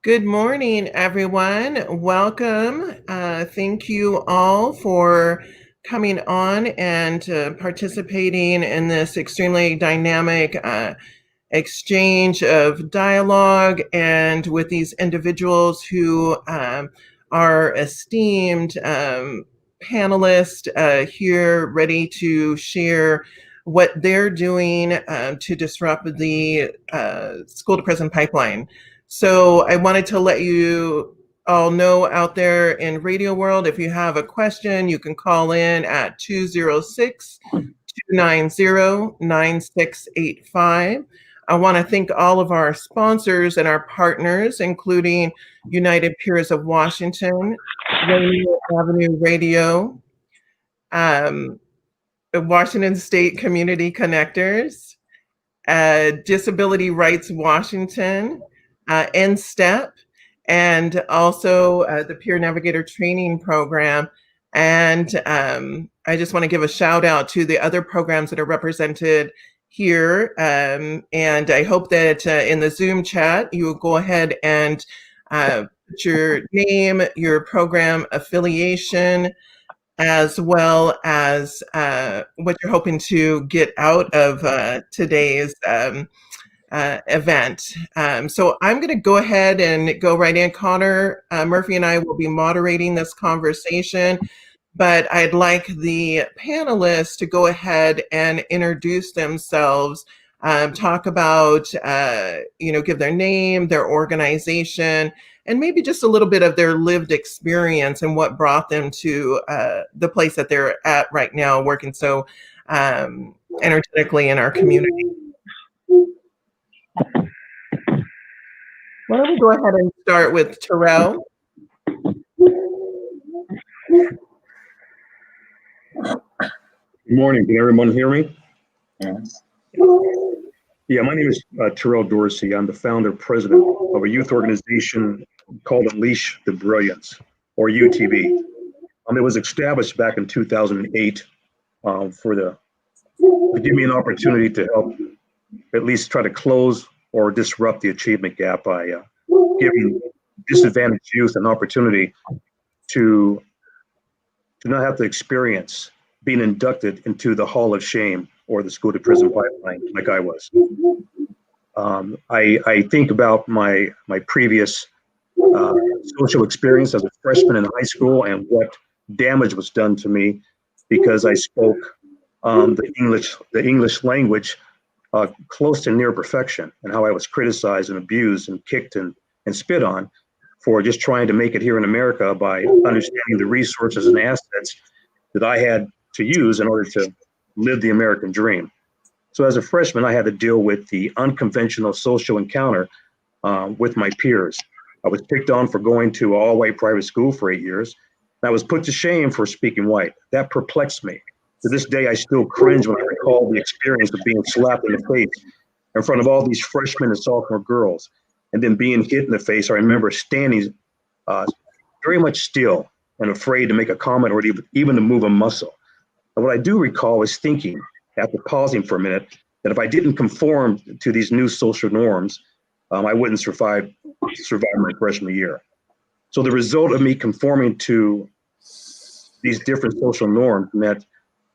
Good morning, everyone. Welcome. Thank you all for coming on and participating in this extremely dynamic exchange of dialogue and with these individuals who are esteemed panelists here ready to share what they're doing to disrupt the school to prison pipeline. So I wanted to let you all know out there in radio world, if you have a question, you can call in at 206-290-9685. I want to thank all of our sponsors and our partners, including United Peers of Washington, Rainier Avenue Radio, Washington State Community Connectors, Disability Rights Washington, NSTEP, and also the Peer Navigator training program. And I just want to give a shout out to the other programs that are represented here. And I hope that in the Zoom chat, you will go ahead and put your name, your program affiliation, as well as what you're hoping to get out of today's event. So I'm going to go ahead and go right in. Connor Murphy and I will be moderating this conversation, but I'd like the panelists to go ahead and introduce themselves, talk about, give their name, their organization, and maybe just a little bit of their lived experience and what brought them to the place that they're at right now, working so energetically in our community. Why don't we go ahead and start with Terrell? Good morning. Can everyone hear me? Yes. Yeah, my name is Terrell Dorsey. I'm the founder president of a youth organization called Unleash the Brilliance, or UTB. It was established back in 2008 to give me an opportunity to help at least try to close or disrupt the achievement gap by giving disadvantaged youth an opportunity to not have to experience being inducted into the Hall of Shame or the school to prison pipeline like I was. I think about my previous social experience as a freshman in high school and what damage was done to me because I spoke the English language close to near perfection, and how I was criticized and abused and kicked and spit on for just trying to make it here in America by understanding the resources and assets that I had to use in order to live the American dream. So as a freshman, I had to deal with the unconventional social encounter with my peers. I was picked on for going to an all-white private school for 8 years. I was put to shame for speaking white. That perplexed me. To this day, I still cringe when I recall the experience of being slapped in the face in front of all these freshmen and sophomore girls, and then being hit in the face. I remember standing very much still and afraid to make a comment or even to move a muscle. And what I do recall is thinking, after pausing for a minute, that if I didn't conform to these new social norms, I wouldn't survive my freshman year. So the result of me conforming to these different social norms meant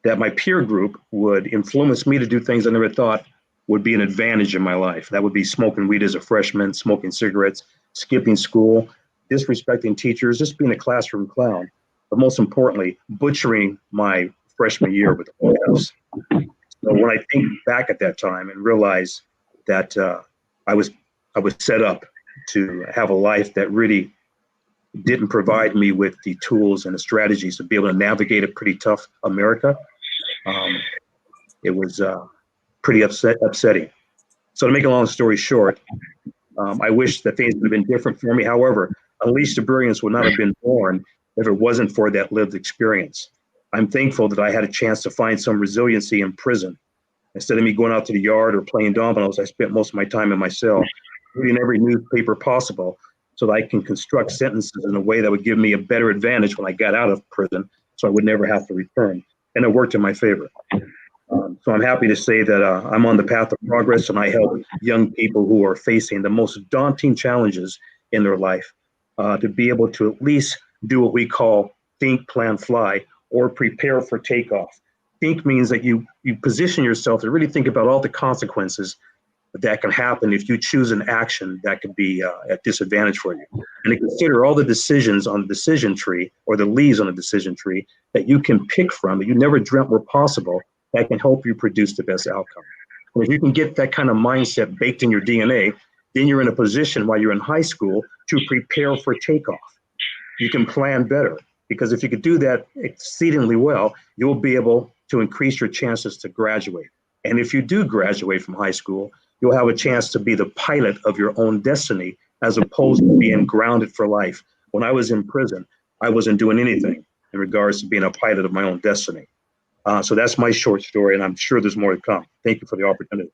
that my peer group would influence me to do things I never thought would be an advantage in my life. That would be smoking weed as a freshman, smoking cigarettes, skipping school, disrespecting teachers, just being a classroom clown. but most importantly, butchering my freshman year with all Fs. So when I think back at that time and realize that I was set up to have a life that really didn't provide me with the tools and the strategies to be able to navigate a pretty tough America, it was pretty upsetting. So to make a long story short, I wish that things would have been different for me. However, Unleash the Brilliance would not have been born if it wasn't for that lived experience. I'm thankful that I had a chance to find some resiliency in prison. Instead of me going out to the yard or playing dominoes, I spent most of my time in my cell, reading every newspaper possible so that I can construct sentences in a way that would give me a better advantage when I got out of prison, so I would never have to return. And it worked in my favor. So I'm happy to say that I'm on the path of progress, and I help young people who are facing the most daunting challenges in their life to be able to at least do what we call think, plan, fly, or prepare for takeoff. Think means that you position yourself to really think about all the consequences that can happen if you choose an action that could be at disadvantage for you. And to consider all the decisions on the decision tree or the leaves on the decision tree that you can pick from that you never dreamt were possible that can help you produce the best outcome. And if you can get that kind of mindset baked in your DNA, then you're in a position while you're in high school to prepare for takeoff. You can plan better, because if you could do that exceedingly well, you'll be able to increase your chances to graduate. And if you do graduate from high school, you'll have a chance to be the pilot of your own destiny as opposed to being grounded for life. When I was in prison, I wasn't doing anything in regards to being a pilot of my own destiny. So that's my short story, and I'm sure there's more to come. Thank you for the opportunity.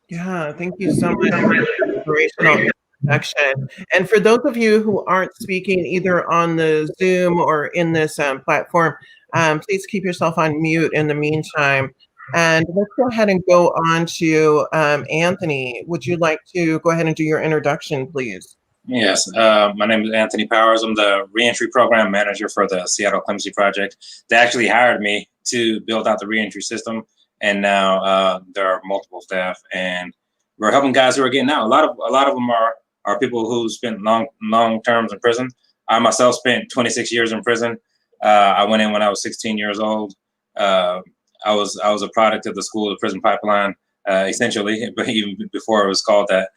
Yeah, thank you so much for the inspirational introduction. And for those of you who aren't speaking either on the Zoom or in this platform, please keep yourself on mute in the meantime. And let's go ahead and go on to Anthony. Would you like to go ahead and do your introduction, please? Yes, my name is Anthony Powers. I'm the reentry program manager for the Seattle Clemency Project. They actually hired me to build out the reentry system, and now there are multiple staff, and we're helping guys who are getting out. A lot of them are people who spent long terms in prison. I myself spent 26 years in prison. I went in when I was 16 years old. I was a product of the school to prison pipeline, essentially, but even before it was called that.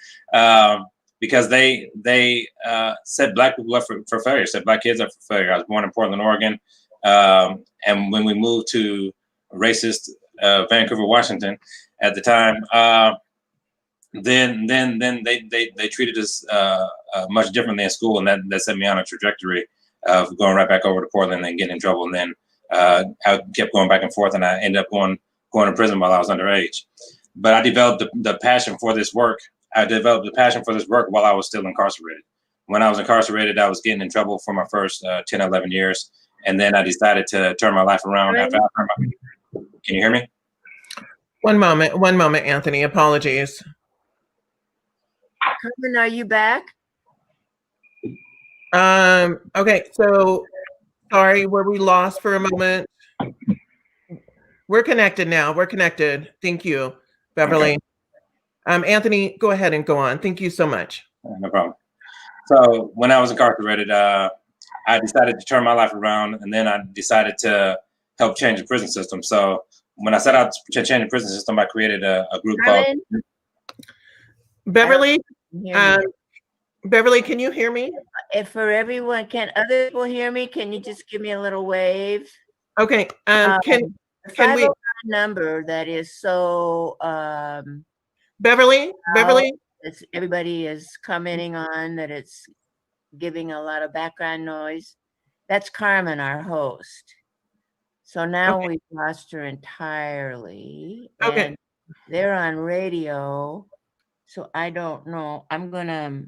Because they set Black people up for failure, set Black kids up for failure. I was born in Portland, Oregon. And when we moved to racist Vancouver, Washington at the time, then they treated us much differently in school, and that set me on a trajectory of going right back over to Portland and getting in trouble. And then I kept going back and forth, and I ended up going to prison while I was underage. But I developed the passion for this work. I developed the passion for this work while I was still incarcerated. When I was incarcerated, I was getting in trouble for my first 10, 11 years. And then I decided to turn my life around. Can you hear me? One moment, Anthony. Apologies. Carmen, are you back? Okay, so sorry, were we lost for a moment? We're connected now. We're connected. Thank you, Beverly. Okay. Anthony, go ahead and go on. Thank you so much. No problem. So when I was incarcerated, I decided to turn my life around, and then I decided to help change the prison system. So when I set out to change the prison system, I created a group called Beverly. Beverly, can you hear me? If for everyone, can other people hear me? Can you just give me a little wave? Okay. Can we number that is so Beverly? Everybody is commenting on that it's giving a lot of background noise. That's Carmen, our host. So now we've lost her entirely. Okay. And they're on radio. So I don't know. I'm going to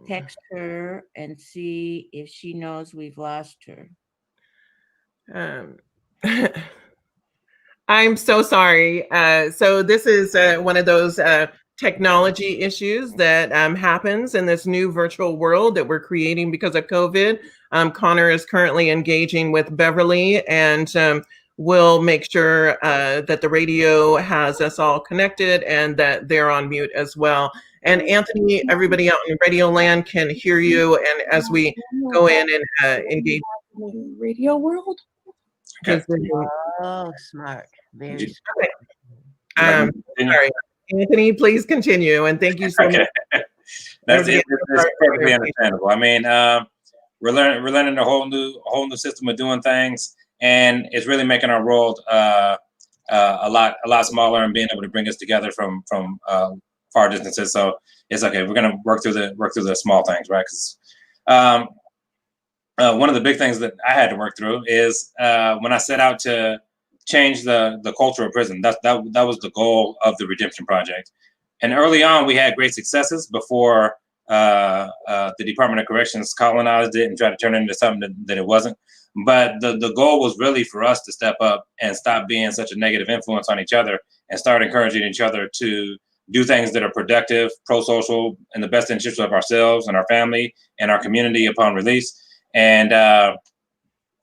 text her and see if she knows we've lost her. I'm so sorry. So this is one of those technology issues that happens in this new virtual world that we're creating because of COVID. Connor is currently engaging with Beverly, and we'll make sure that the radio has us all connected and that they're on mute as well. And Anthony, everybody out in Radio Land can hear you. And as we go in and engage radio world. Okay. Oh, smart. Very You- smart. Sorry, Anthony, please continue, and thank you so much. Okay. That's it. It's perfectly understandable. I mean, we're learning a whole new system of doing things, and it's really making our world a lot smaller and being able to bring us together from far distances. So it's okay. We're gonna work through the small things, right? Because one of the big things that I had to work through is when I set out to change the culture of prison. That was the goal of the Redemption Project. And early on, we had great successes before the Department of Corrections colonized it and tried to turn it into something that it wasn't. But the goal was really for us to step up and stop being such a negative influence on each other and start encouraging each other to do things that are productive, pro-social, in the best interest of ourselves and our family and our community upon release. And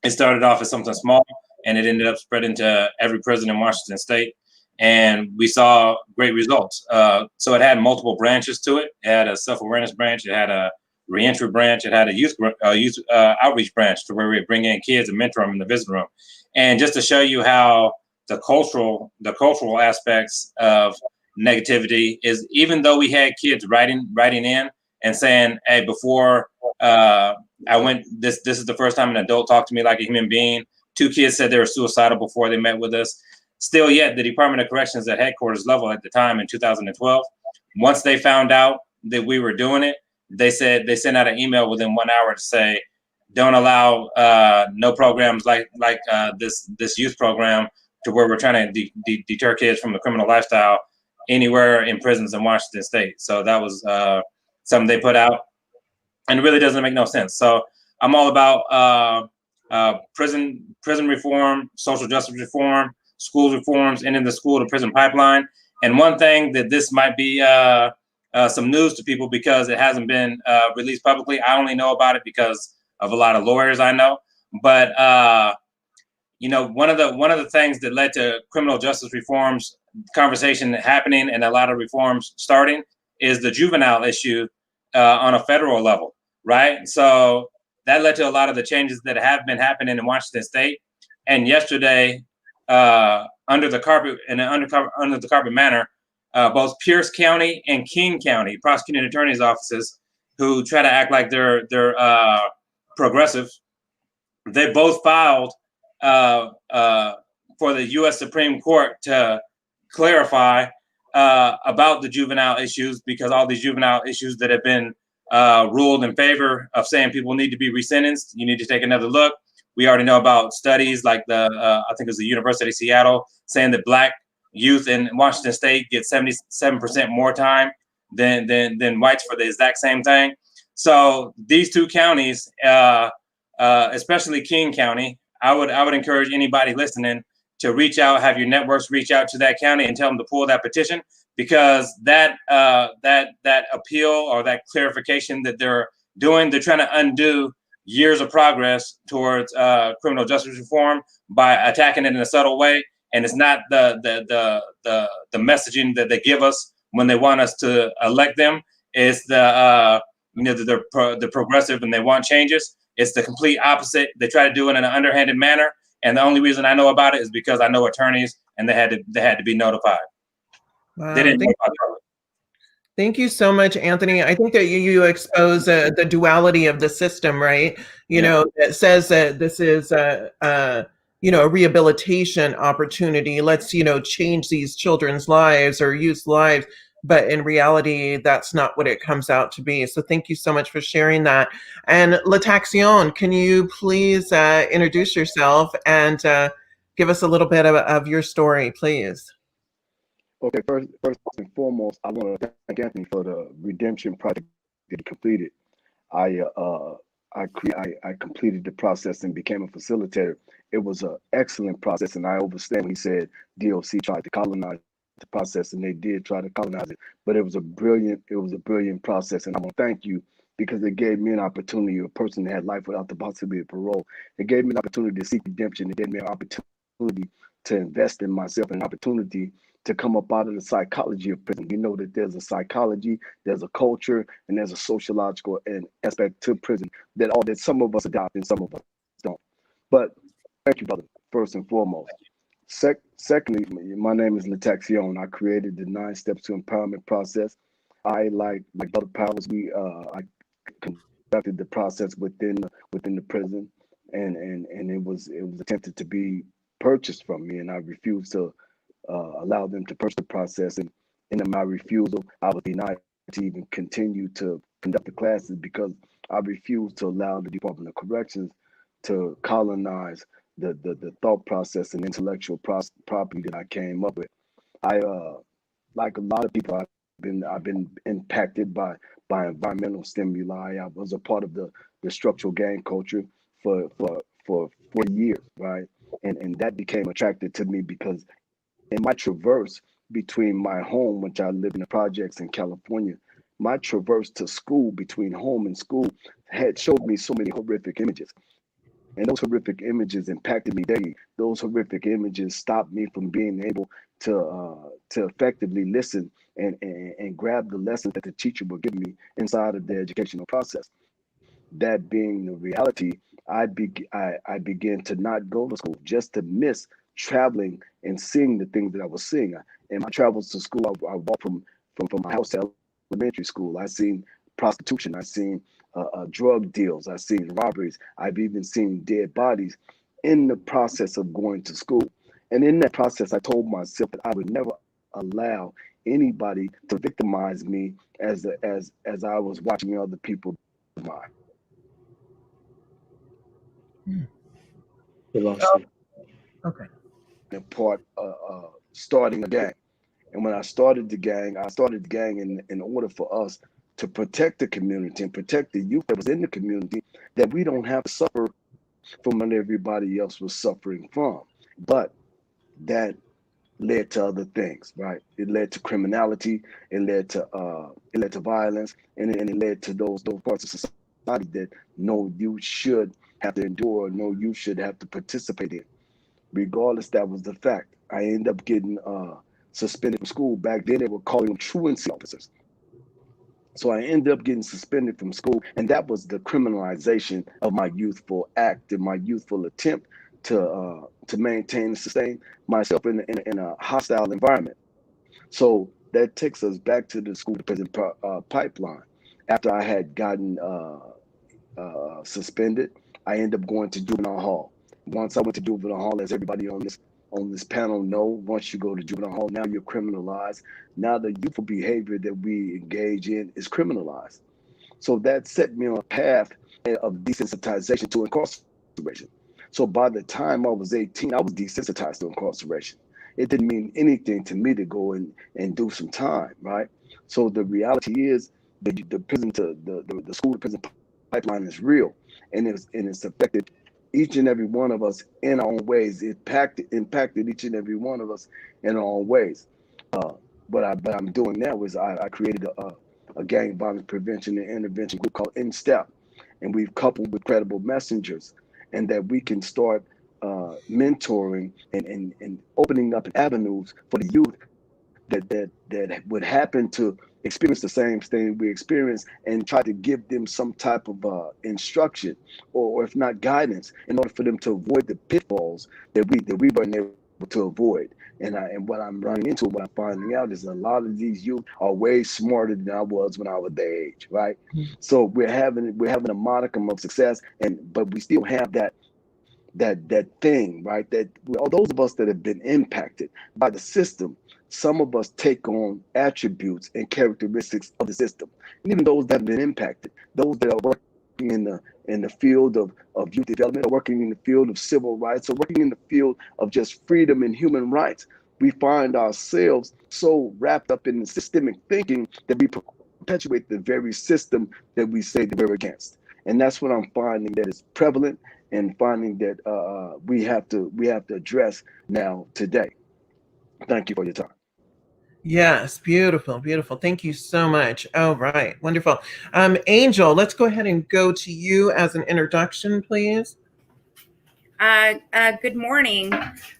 it started off as something small, and it ended up spreading to every prison in Washington State. And we saw great results. So it had multiple branches to it. It had a self-awareness branch. It had a reentry branch. It had a youth outreach branch to where we bring in kids and mentor them in the visitor room. And just to show you how the cultural aspects of negativity is, even though we had kids writing in and saying, hey, before I went, this is the first time an adult talked to me like a human being. 2 kids said they were suicidal before they met with us. Still yet, the Department of Corrections at headquarters level at the time in 2012, once they found out that we were doing it, they sent out an email within 1 hour to say, don't allow no programs like this youth program to where we're trying to deter kids from the criminal lifestyle anywhere in prisons in Washington State. So that was something they put out, and it really doesn't make no sense. So I'm all about prison reform, social justice reform, school reforms, and in the school to prison pipeline. And one thing that this might be some news to people because it hasn't been released publicly. I only know about it because of a lot of lawyers I know. But one of the things that led to criminal justice reforms conversation happening and a lot of reforms starting is the juvenile issue on a federal level, right? So that led to a lot of the changes that have been happening in Washington State. And yesterday, under the carpet manner, both Pierce County and King County prosecuting attorneys' offices, who try to act like they're progressive, they both filed for the U.S. Supreme Court to clarify about the juvenile issues, because all these juvenile issues that have been ruled in favor of saying people need to be resentenced, you need to take another look. We already know about studies like I think it was the University of Seattle saying that Black youth in Washington State get 77% more time than whites for the exact same thing. So these 2 counties, especially King County, I would encourage anybody listening to reach out, have your networks reach out to that county and tell them to pull that petition, because that appeal or that clarification that they're doing, they're trying to undo years of progress towards criminal justice reform by attacking it in a subtle way. And it's not the messaging that they give us when they want us to elect them. It's the progressive and they want changes. It's the complete opposite. They try to do it in an underhanded manner. And the only reason I know about it is because I know attorneys and they had to be notified. Wow. They didn't know about it. Thank you so much, Anthony. I think that you expose the duality of the system, right? You know, that says that this is a rehabilitation opportunity. Let's, change these children's lives or youth lives. But in reality, that's not what it comes out to be. So thank you so much for sharing that. And Lataxion, can you please introduce yourself and give us a little bit of your story, please? Okay, first and foremost, I want to thank Anthony for the Redemption Project that he completed. I completed the process and became a facilitator. It was an excellent process, and I understand when he said DOC tried to colonize the process, and they did try to colonize it. But it was a brilliant process, and I want to thank you because it gave me an opportunity, a person that had life without the possibility of parole. It gave me an opportunity to seek redemption. It gave me an opportunity to invest in myself, an opportunity to come up out of the psychology of prison. You know that there's a psychology, there's a culture, and there's a sociological aspect to prison that some of us adopt and some of us don't. But thank you, brother, first and foremost. Secondly, my name is Lataxion. I created the 9 Steps to Empowerment process. I, like Brother Powers, I conducted the process within the prison, and it was attempted to be purchased from me, and I refused to allow them to purchase the process. And in my refusal, I was denied to even continue to conduct the classes because I refused to allow the Department of Corrections to colonize the thought process and intellectual property that I came up with. I like a lot of people, I've been impacted by environmental stimuli. I was a part of the structural gang culture for 4 years, right? And that became attracted to me because in my traverse between my home, which I live in the projects in California, my traverse to school, between home and school, had showed me so many horrific images. And those horrific images impacted me daily. Those horrific images stopped me from being able to effectively listen and grab the lessons that the teacher would give me inside of the educational process. That being the reality, I began to not go to school just to miss traveling and seeing the things that I was seeing. In my travels to school, I walked from my house to elementary school. I seen prostitution. I seen drug deals. I seen robberies. I've even seen dead bodies in the process of going to school. And in that process, I told myself that I would never allow anybody to victimize me as I was watching other people die. We lost Oh, you. okay. And part starting a gang. And when I started the gang, in order for us to protect the community and protect the youth that was in the community, that we don't have to suffer from what everybody else was suffering from. But that led to other things, right? It led to criminality, it led to violence, and it led to those parts of society that no youth should have to endure, no youth should have to participate in. Regardless, that was the fact. I ended up getting suspended from school. Back then, they were calling them truancy officers. So I ended up getting suspended from school, and that was the criminalization of my youthful act and my youthful attempt to maintain and sustain myself in a hostile environment. So that takes us back to the school to prison pipeline. After I had gotten suspended, I ended up going to juvenile hall. Once I went to juvenile hall, as everybody on this panel know, once you go to juvenile hall, now you're criminalized. Now the youthful behavior that we engage in is criminalized. So that set me on a path of desensitization to incarceration. So by the time I was 18, I was desensitized to incarceration. It didn't mean anything to me to go and do some time, right? So the reality is the prison to the school to prison pipeline is real, and it's affected each and every one of us in our own ways. It impacted each and every one of us in our own ways. What I'm doing now is I created a gang violence prevention and intervention group called In Step, and we've coupled with credible messengers, and that we can start mentoring and opening up avenues for the youth that would happen to experience the same thing we experience, and try to give them some type of instruction, or if not guidance, in order for them to avoid the pitfalls that we weren't able to avoid. And what I'm running into, what I'm finding out, is a lot of these youth are way smarter than I was when I was their age, right? So we're having a modicum of success, but we still have that thing, right? That all those of us that have been impacted by the system, some of us take on attributes and characteristics of the system. And even those that have been impacted, those that are working in the field of youth development, or working in the field of civil rights, or working in the field of just freedom and human rights, we find ourselves so wrapped up in the systemic thinking that we perpetuate the very system that we say that we're against. And that's what I'm finding that is prevalent, and finding that we have to address now today. Thank you for your time. Yes, beautiful, beautiful. Thank you so much. All right, wonderful. Angel, let's go ahead and go to you as an introduction, please. Good morning.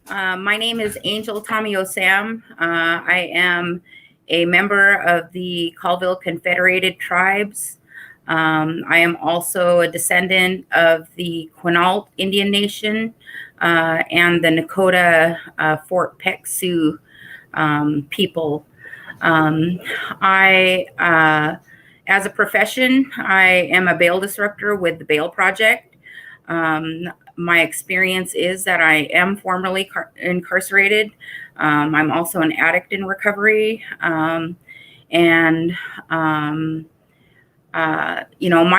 My name is Angel Tomio-Sam. I am a member of the Colville Confederated Tribes. I am also a descendant of the Quinault Indian Nation and the Nakota Fort Peck Sioux people. As a profession, I am a bail disruptor with the Bail Project. My experience is that I am formerly incarcerated. I'm also an addict in recovery. My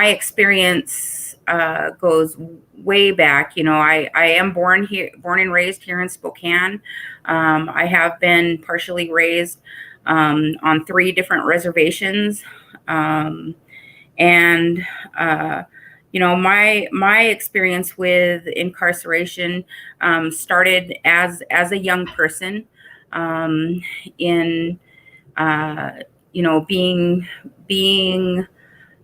experience goes way back. I am born and raised here in Spokane. I have been partially raised on 3 different reservations. My experience with incarceration started as a young person in being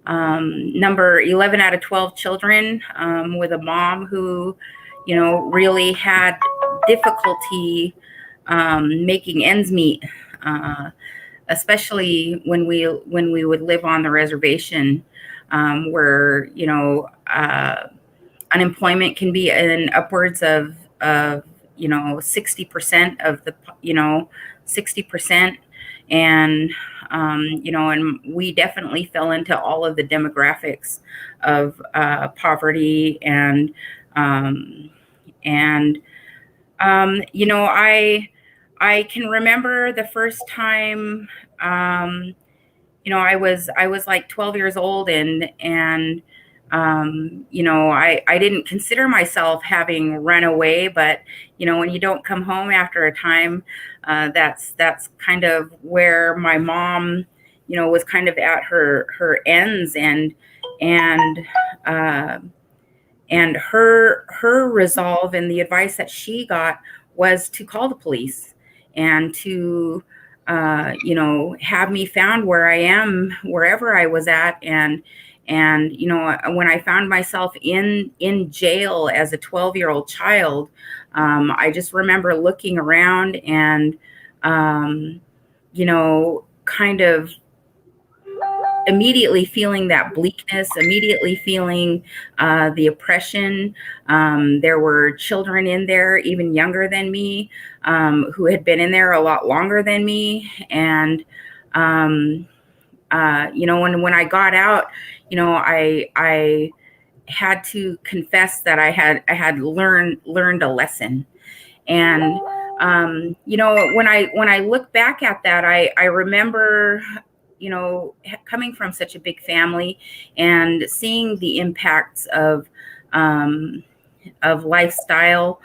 number 11 out of 12 children with a mom who really had difficulty making ends meet, especially when we would live on the reservation, where unemployment can be in upwards of 60% of the 60%, and and we definitely fell into all of the demographics of poverty I can remember the first time, I was like 12 years old, and I didn't consider myself having run away, but when you don't come home after a time, that's kind of where my mom, was kind of at her ends, and her resolve and the advice that she got was to call the police and to have me found where I am, wherever I was at. And when I found myself in jail as a 12-year-old child, I just remember looking around and kind of immediately feeling that bleakness, immediately feeling the oppression. There were children in there, even younger than me, who had been in there a lot longer than me. And, when I got out, I had to confess that I had learned a lesson. And, when I look back at that, I remember, coming from such a big family and seeing the impacts of lifestyle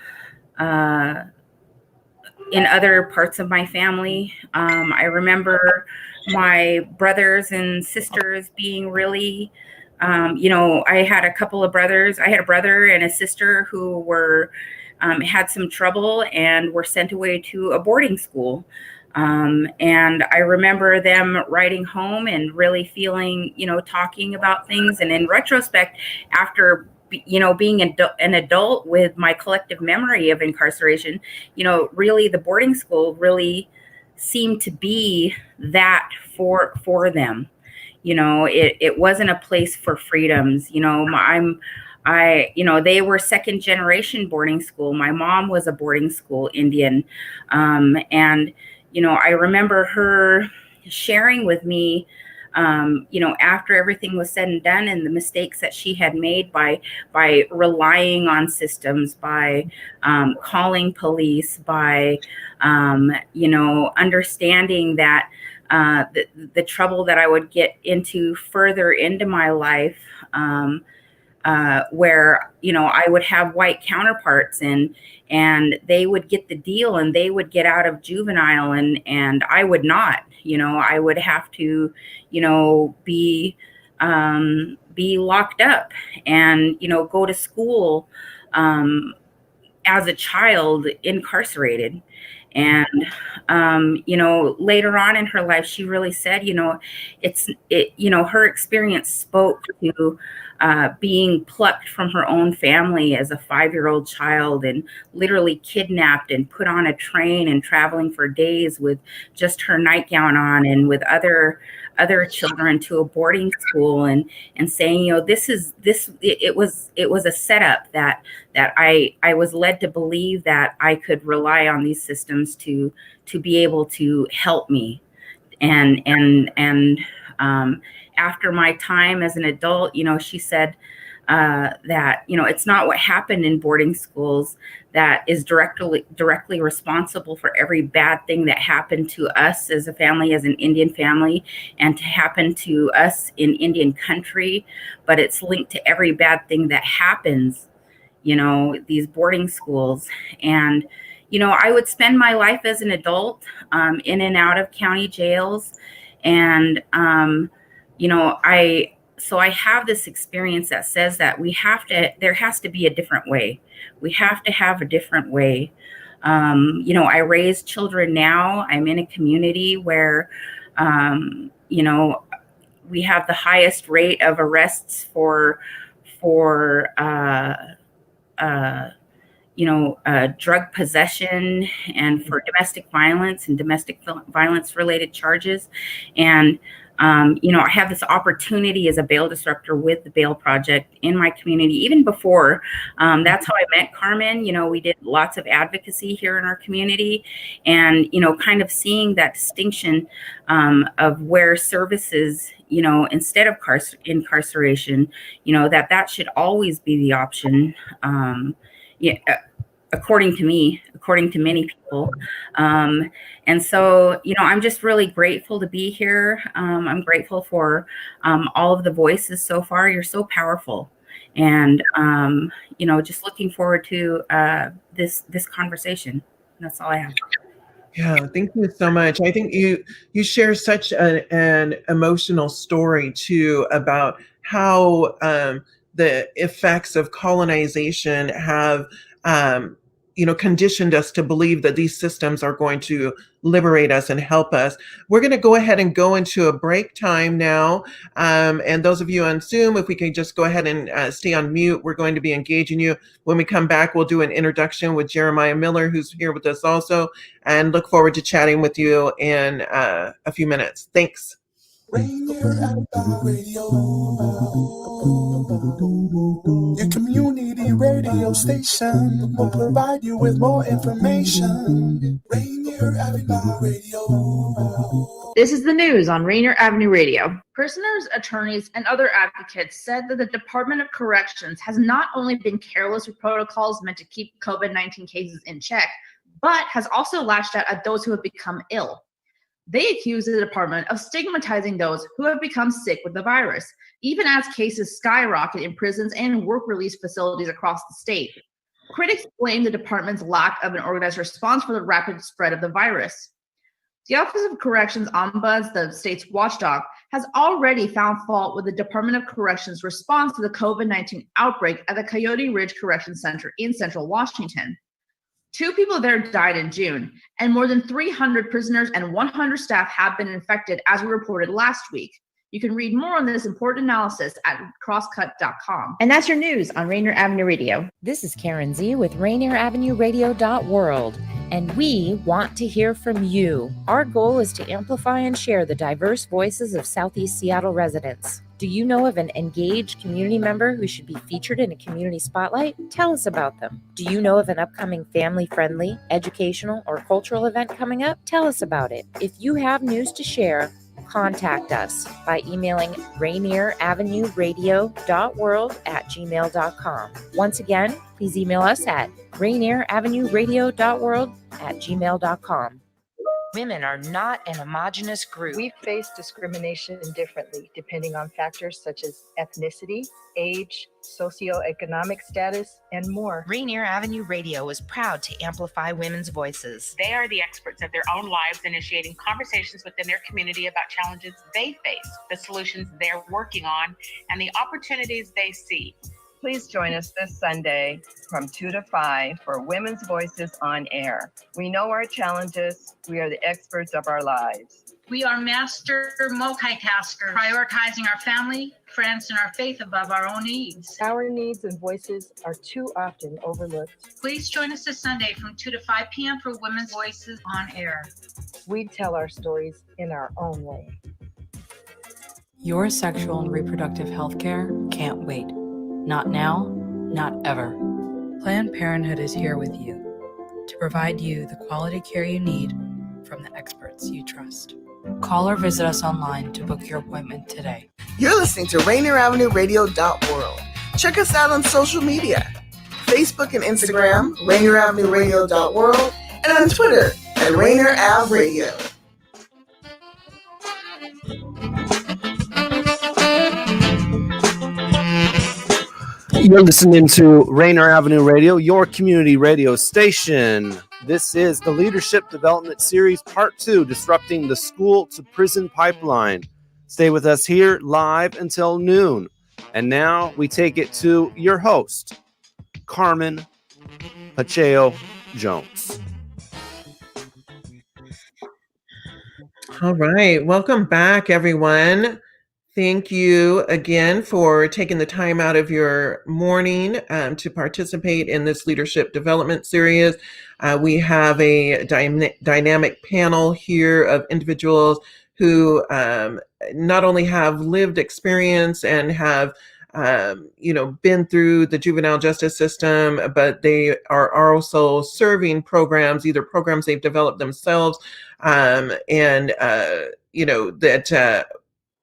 in other parts of my family. I remember my brothers and sisters being really, I had a couple of brothers. I had a brother and a sister who were had some trouble and were sent away to a boarding school. And I remember them writing home and really feeling, talking about things. And in retrospect, after, being an adult with my collective memory of incarceration, really the boarding school really seemed to be that for them. It wasn't a place for freedoms. They were 2nd generation boarding school. My mom was a boarding school Indian. And I remember her sharing with me, after everything was said and done, and the mistakes that she had made by relying on systems, by calling police, by, understanding that the trouble that I would get into further into my life, where, I would have white counterparts and they would get the deal and they would get out of juvenile and I would not. I would have to, be locked up and, go to school as a child incarcerated. And, later on in her life, she really said, her experience spoke to being plucked from her own family as a 5-year-old child and literally kidnapped and put on a train and traveling for days with just her nightgown on and with other children to a boarding school and saying, it was a setup that I was led to believe that I could rely on these systems to be able to help me. And after my time as an adult, she said that, it's not what happened in boarding schools that is directly responsible for every bad thing that happened to us as a family, as an Indian family, and to happen to us in Indian country, but it's linked to every bad thing that happens, these boarding schools. And, I would spend my life as an adult in and out of county jails. And, I have this experience that says that there has to be a different way. We have to have a different way. I raise children now. I'm in a community where, we have the highest rate of arrests for drug possession and for domestic violence and domestic violence related charges. And, I have this opportunity as a bail disruptor with the Bail Project in my community, even before. That's how I met Carmen. We did lots of advocacy here in our community and, kind of seeing that distinction of where services, instead of incarceration, that should always be the option. According to me, according to many people. And so, I'm just really grateful to be here. I'm grateful for all of the voices so far. You're so powerful. And, just looking forward to this conversation. That's all I have. Yeah, thank you so much. I think you share such an emotional story too about how the effects of colonization have conditioned us to believe that these systems are going to liberate us and help us. We're going to go ahead and go into a break time now. And those of you on Zoom, if we can just go ahead and stay on mute, we're going to be engaging you. When we come back, we'll do an introduction with Jeremiah Miller, who's here with us also, and look forward to chatting with you in a few minutes. Thanks. Rainier Avenue Radio, your community radio station will provide you with more information. Rainier Avenue Radio. This is the news on Rainier Avenue Radio. Prisoners, attorneys, and other advocates said that the Department of Corrections has not only been careless with protocols meant to keep COVID-19 cases in check, but has also lashed out at those who have become ill. They accuse the department of stigmatizing those who have become sick with the virus, even as cases skyrocket in prisons and work release facilities across the state. Critics blame the department's lack of an organized response for the rapid spread of the virus. The Office of Corrections Ombuds, the state's watchdog, has already found fault with the Department of Corrections' response to the COVID-19 outbreak at the Coyote Ridge Correction Center in Central Washington. 2 people there died in June, and more than 300 prisoners and 100 staff have been infected, as we reported last week. You can read more on this important analysis at crosscut.com. And that's your news on Rainier Avenue Radio. This is Karen Z with RainierAvenueRadio.world, and we want to hear from you. Our goal is to amplify and share the diverse voices of Southeast Seattle residents. Do you know of an engaged community member who should be featured in a community spotlight? Tell us about them. Do you know of an upcoming family-friendly, educational, or cultural event coming up? Tell us about it. If you have news to share, contact us by emailing RainierAvenueRadio.world@gmail.com. Once again, please email us at RainierAvenueRadio.world@gmail.com. Women are not an homogenous group. We face discrimination differently depending on factors such as ethnicity, age, socioeconomic status, and more. Rainier Avenue Radio is proud to amplify women's voices. They are the experts of their own lives, initiating conversations within their community about challenges they face, the solutions they're working on, and the opportunities they see. Please join us this Sunday from 2 to 5 for Women's Voices on Air. We know our challenges. We are the experts of our lives. We are master multitaskers, prioritizing our family, friends, and our faith above our own needs. Our needs and voices are too often overlooked. Please join us this Sunday from 2 to 5 p.m. for Women's Voices on Air. We tell our stories in our own way. Your sexual and reproductive health care can't wait. Not now, not ever. Planned Parenthood is here with you to provide you the quality care you need from the experts you trust. Call or visit us online to book your appointment today. You're listening to Rainier Avenue Radio.world. Check us out on social media. Facebook and Instagram, Rainier Avenue Radio.world, and on Twitter at Rainier Ave Radio. You're listening to Rainier Avenue Radio, your community radio station. This is the Leadership Development Series, Part 2, Disrupting the School to Prison Pipeline. Stay with us here live until noon. And now we take it to your host, Carmen Pacheco Jones. All right. Welcome back, everyone. Thank you again for taking the time out of your morning to participate in this leadership development series. We have a dynamic panel here of individuals who not only have lived experience and have been through the juvenile justice system, but they are also serving programs, either programs they've developed themselves that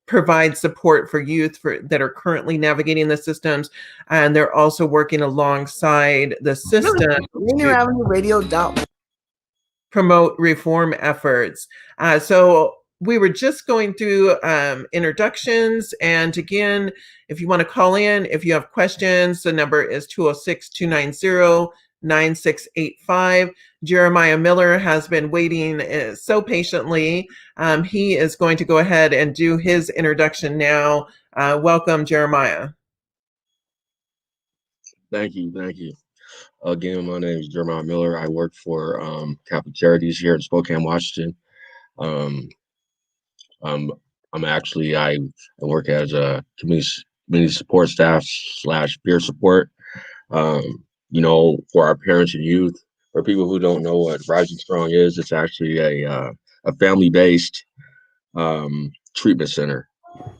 provide support for youth that are currently navigating the systems, and they're also working alongside the system to promote reform efforts. So we were just going through introductions, and again, if you want to call in, if you have questions, the number is 206-290-9685. Jeremiah Miller has been waiting so patiently. He is going to go ahead and do his introduction now. Welcome, Jeremiah. Thank you. Again, my name is Jeremiah Miller. I work for Catholic Charities here in Spokane, Washington. I work as a community support staff / peer support. For our parents and youth. For people who don't know what Rising Strong is, it's actually a family-based treatment center.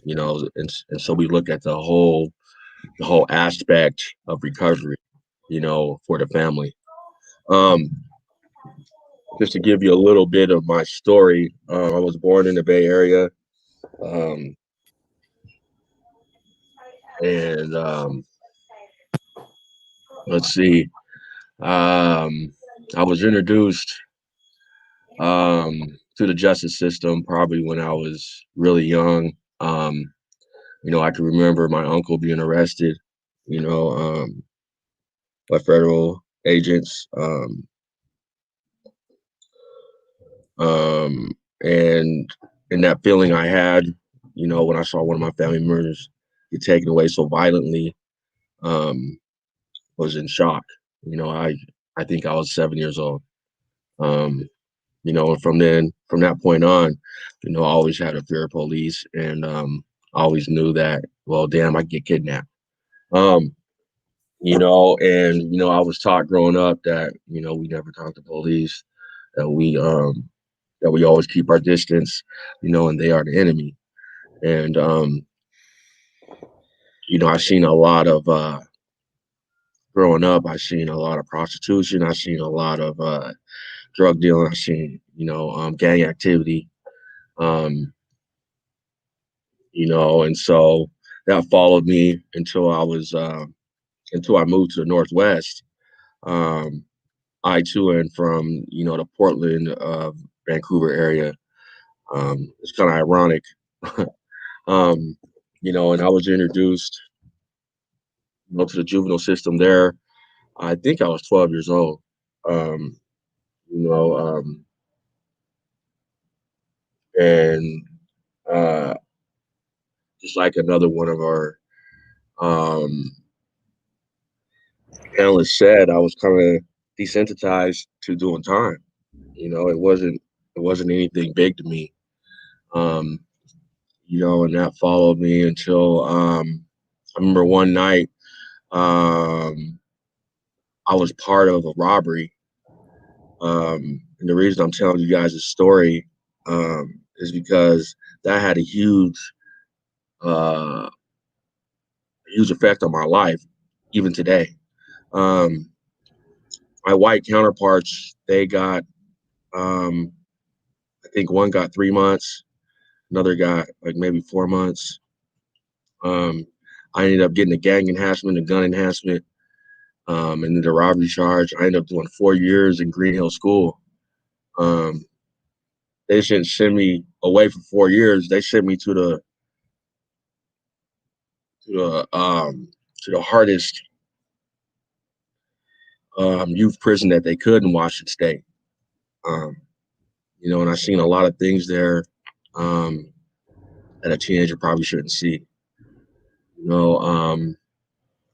And so we look at the whole aspect of recovery, for the family. Just to give you a little bit of my story, I was born in the Bay Area, let's see. I was introduced to the justice system probably when I was really young. I can remember my uncle being arrested, by federal agents. And that feeling I had, when I saw one of my family members get taken away so violently, was in shock. I think I was 7 years old. And from that point on, I always had a fear of police, and I always knew that, well, damn, I get kidnapped. I was taught growing up that, we never talk to police, that we always keep our distance, and they are the enemy. And, I've seen a lot of, growing up, I've seen a lot of prostitution. I've seen a lot of drug dealing. I've seen, gang activity, and so that followed me until I moved to the Northwest. I too am from, the Portland, Vancouver area. It's kind of ironic, and I was introduced to the juvenile system there. I think I was 12 years old. Just like another one of our the panelists said, I was kind of desensitized to doing time. You know, it wasn't anything big to me. You know, and that followed me until I remember one night I was part of a robbery. And the reason I'm telling you guys this story is because that had a huge effect on my life, even today. My white counterparts, they got, I think one got 3 months, another got like maybe 4 months. I ended up getting a gang enhancement, a gun enhancement, and then the robbery charge. I ended up doing 4 years in Green Hill School. They shouldn't send me away for 4 years. They sent me to the hardest youth prison that they could in Washington State. You know, and I've seen a lot of things there that a teenager probably shouldn't see. You know,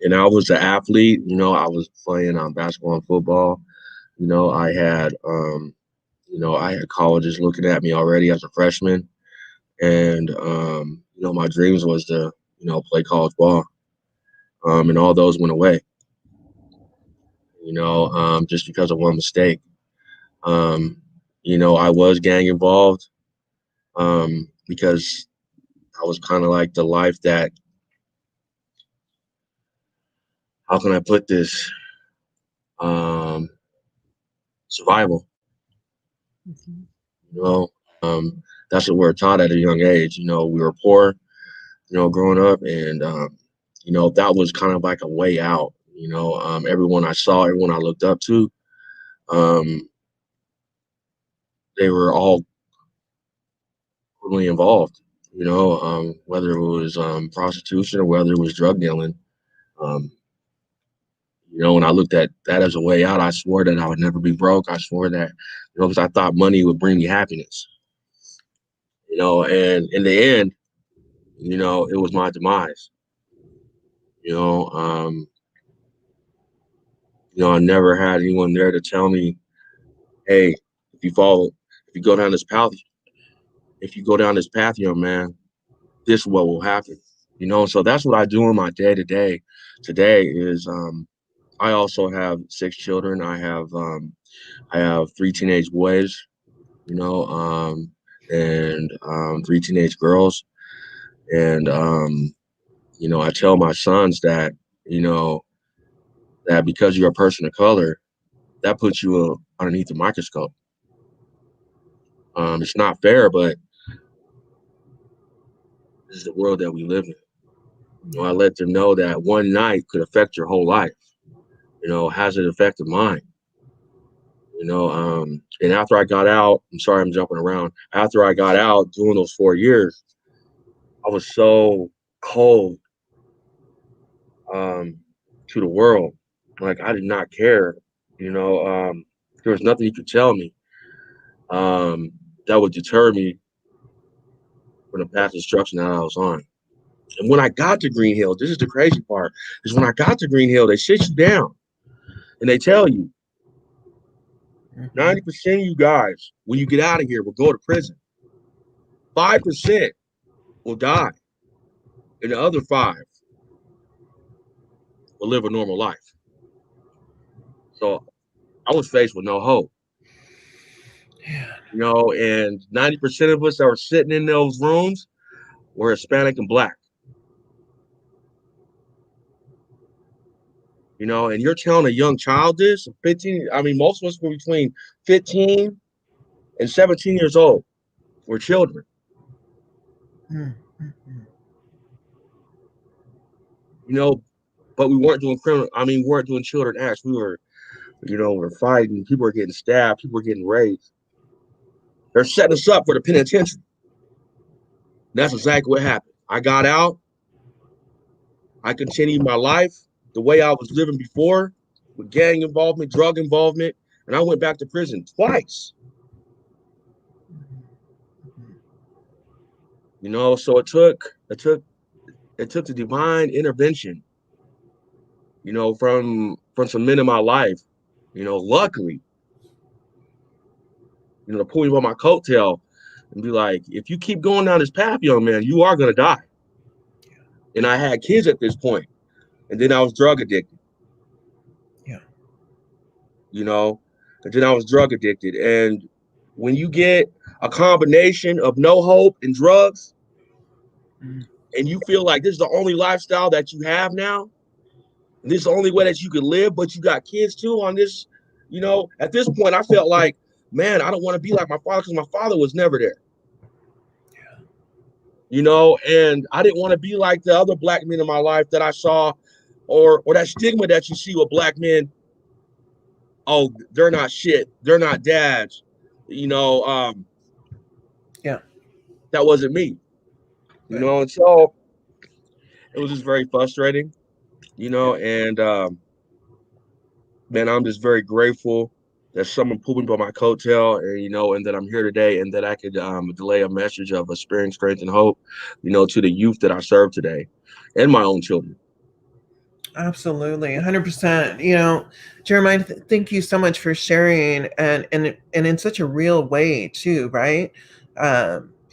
and I was an athlete. You know, I was playing basketball and football. You know, I had colleges looking at me already as a freshman, and you know, my dreams was to, you know, play college ball. And all those went away. You know, just because of one mistake. You know, I was gang involved because I was kind of like the life that, how can I put this? Survival. You know, that's what we're taught at a young age. You know, we were poor, you know, growing up, and you know, that was kind of like a way out. You know, everyone I saw, everyone I looked up to, they were all criminally involved. You know, whether it was prostitution or whether it was drug dealing. You know, when I looked at that as a way out, I swore that I would never be broke. I swore that, you know, because I thought money would bring me happiness. You know, and in the end, you know, it was my demise. You know, I never had anyone there to tell me, hey, if you go down this path, young man, this is what will happen. You know, so that's what I do in my day to day. Today is I also have 6 children. I have 3 teenage boys, you know, and 3 teenage girls. And you know, I tell my sons that, you know, that because you're a person of color, that puts you underneath the microscope. It's not fair, but this is the world that we live in. You know, I let them know that one night could affect your whole life. You know, has it affected mine? You know, and after I got out, I'm sorry I'm jumping around. After I got out doing those 4 years, I was so cold to the world. Like, I did not care. You know, there was nothing you could tell me that would deter me from the path of destruction that I was on. And when I got to Green Hill, this is the crazy part, is when I got to Green Hill, they sit you down and they tell you, 90% of you guys, when you get out of here, will go to prison. 5% will die. And the other 5 will live a normal life. So I was faced with no hope. You know, and 90% of us that were sitting in those rooms were Hispanic and Black. You know, and you're telling a young child this, 15, I mean, most of us were between 15 and 17 years old. We're children. You know, but we weren't doing we weren't doing children acts. We were, you know, we're fighting. People were getting stabbed. People were getting raped. They're setting us up for the penitentiary. That's exactly what happened. I got out. I continued my life the way I was living before, with gang involvement, drug involvement, and I went back to prison twice. You know, so it took the divine intervention, you know, from from some men in my life, you know, luckily, you know, to pull me by my coattail and be like, if you keep going down this path, young man, you are gonna die. And I had kids at this point, and then I was drug addicted. Yeah. You know, and then I was drug addicted. And when you get a combination of no hope and drugs, and you feel like this is the only lifestyle that you have now, and this is the only way that you can live, but you got kids too on this, you know, at this point, I felt like, man, I don't want to be like my father because my father was never there. You know, and I didn't want to be like the other black men in my life that I saw, or that stigma that you see with black men. Oh, they're not shit. They're not dads. You know, yeah, that wasn't me. You know, and so it was just very frustrating, you know, and man, I'm just very grateful that someone pulled me by my coattail, and you know, and that I'm here today, and that I could delay a message of sparing strength and hope, you know, to the youth that I serve today, and my own children. Absolutely, 100%. You know, Jeremiah, thank you so much for sharing, and in such a real way too, right?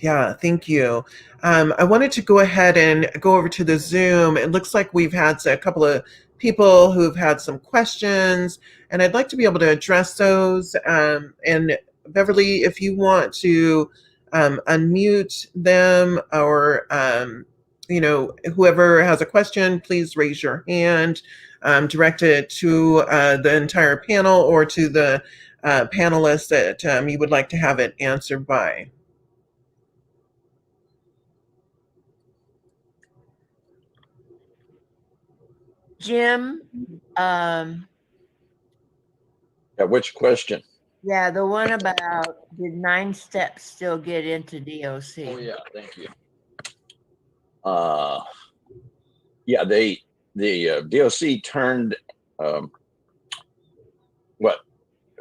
Yeah, thank you. I wanted to go ahead and go over to the Zoom. It looks like we've had a couple of people who've had some questions, and I'd like to be able to address those. And Beverly, if you want to unmute them, or you know, whoever has a question, please raise your hand, direct it to the entire panel or to the panelists that you would like to have it answered by. Jim, Yeah, which question? yeah, the one about did 9 steps still get into DOC? Oh yeah, thank you. Yeah, the DOC turned what?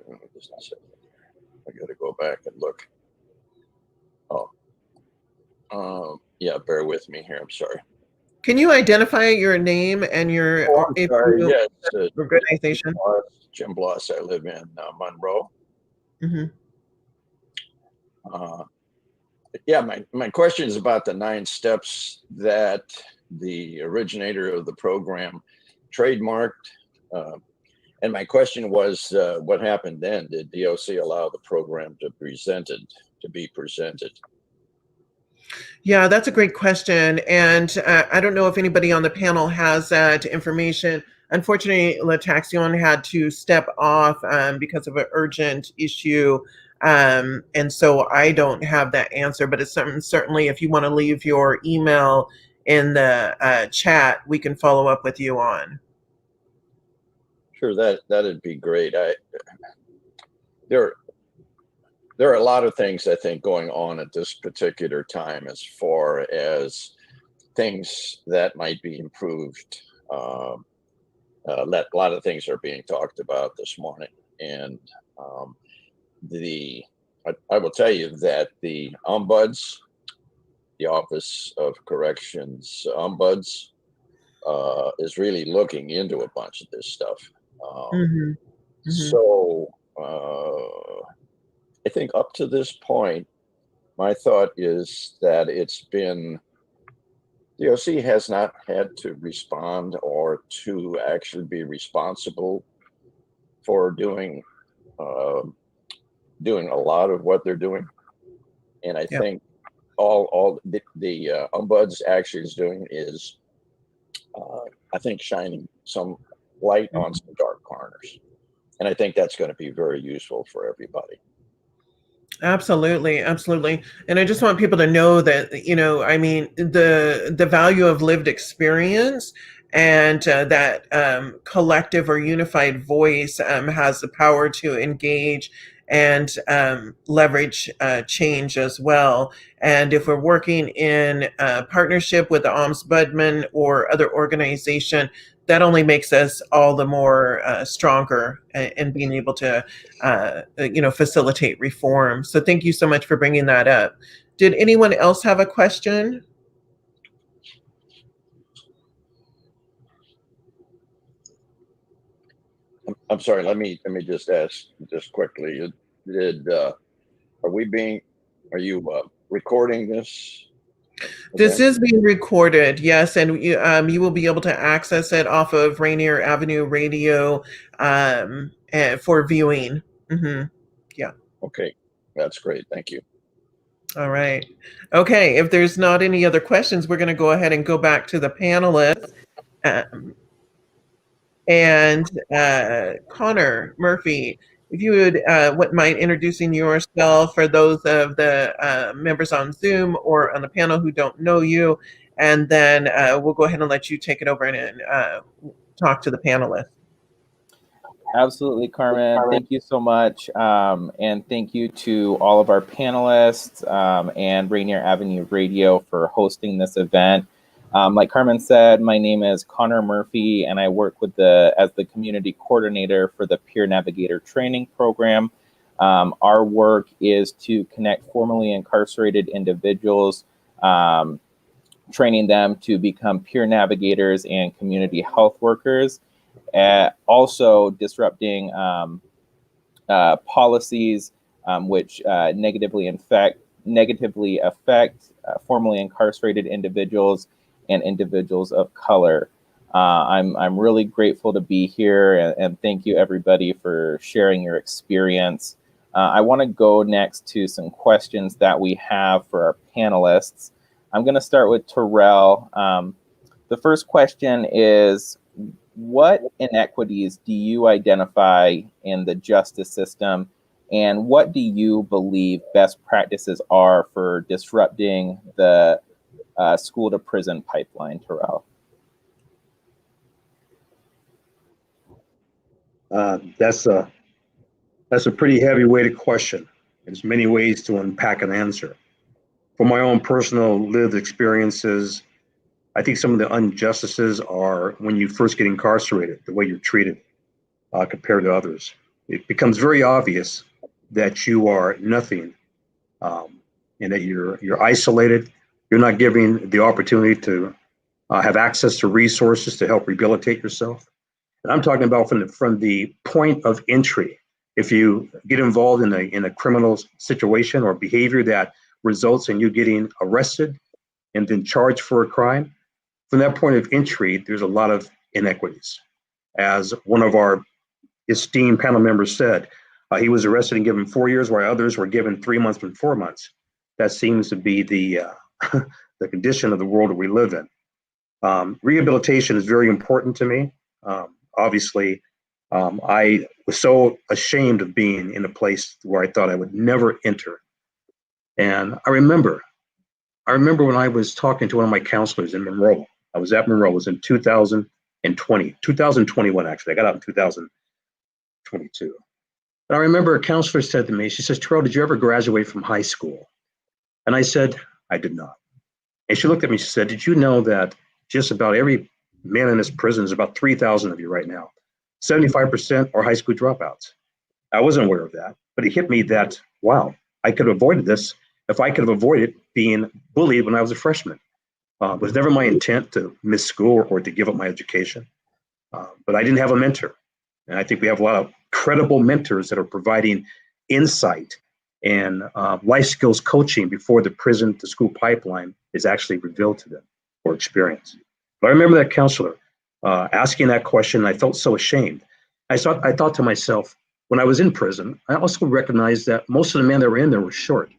I got to go back and look. Yeah, bear with me here. I'm sorry. Can you identify your name and your Yes, organization? Jim Bloss. I live in Monroe. Mm-hmm. Yeah, my question is about the 9 steps that the originator of the program trademarked. And my question was, what happened then? Did DOC allow the program to be presented? Yeah, that's a great question. And I don't know if anybody on the panel has that information. Unfortunately, Lataxion had to step off because of an urgent issue. And so I don't have that answer, but it's something, certainly if you want to leave your email in the chat, we can follow up with you on. Sure, that'd be great. There are a lot of things I think going on at this particular time as far as things that might be improved. A lot of things are being talked about this morning, and I will tell you that the ombuds, the Office of Corrections ombuds, is really looking into a bunch of this stuff. So I think up to this point, my thought is that DOC has not had to respond or to actually be responsible for doing a lot of what they're doing. And I think all the ombuds actually is doing is, I think, shining some light on some dark corners. And I think that's going to be very useful for everybody. Absolutely, absolutely. And I just want people to know that, you know, I mean, the value of lived experience and that collective or unified voice has the power to engage and leverage change as well. And if we're working in partnership with the Ombudsman or other organization, that only makes us all the more stronger in being able to, you know, facilitate reform. So thank you so much for bringing that up. Did anyone else have a question? I'm sorry. Let me just ask just quickly. Are you recording this? This event? is being recorded, yes, and you will be able to access it off of Rainier Avenue Radio for viewing. Yeah. Okay, that's great. Thank you. All right. Okay. If there's not any other questions, we're going to go ahead and go back to the panelists. Connor Murphy, if you would wouldn't mind introducing yourself for those of the members on Zoom or on the panel who don't know you, and then we'll go ahead and let you take it over and talk to the panelists. Absolutely, Carmen. Thank you so much. And thank you to all of our panelists and Rainier Avenue Radio for hosting this event. Like Carmen said, my name is Connor Murphy, and I work with as the community coordinator for the Peer Navigator training program. Our work is to connect formerly incarcerated individuals, training them to become peer navigators and community health workers. Also disrupting policies which negatively affect formerly incarcerated individuals and individuals of color. I'm really grateful to be here, and thank you everybody for sharing your experience. I want to go next to some questions that we have for our panelists. I'm going to start with Terrell. The first question is, what inequities do you identify in the justice system, and what do you believe best practices are for disrupting the school to prison pipeline, Terrell? That's a pretty heavy-weighted question. There's many ways to unpack an answer. From my own personal lived experiences, I think some of the injustices are when you first get incarcerated, the way you're treated compared to others. It becomes very obvious that you are nothing, and that you're isolated. You're not given the opportunity to have access to resources to help rehabilitate yourself. And I'm talking about from the point of entry. If you get involved in a criminal situation or behavior that results in you getting arrested and then charged for a crime, from that point of entry, there's a lot of inequities. As one of our esteemed panel members said, he was arrested and given 4 years, while others were given 3 months and 4 months. That seems to be the condition of the world that we live in. Rehabilitation is very important to me. Obviously, I was so ashamed of being in a place where I thought I would never enter. And I remember when I was talking to one of my counselors in Monroe. I was at Monroe. It was in 2021, actually. I got out in 2022. And I remember a counselor said to me, she says, "Terrell, did you ever graduate from high school?" And I said, "I did not." And she looked at me, she said, "Did you know that just about every man in this prison, is about 3,000 of you right now, 75% are high school dropouts?" I wasn't aware of that, but it hit me that, wow, I could have avoided this if I could have avoided being bullied when I was a freshman. It was never my intent to miss school or to give up my education, but I didn't have a mentor. And I think we have a lot of credible mentors that are providing insight and life skills coaching before the prison to school pipeline is actually revealed to them or experienced. But I remember that counselor asking that question, and I felt so ashamed. I thought to myself, when I was in prison, I also recognized that most of the men that were in there were short.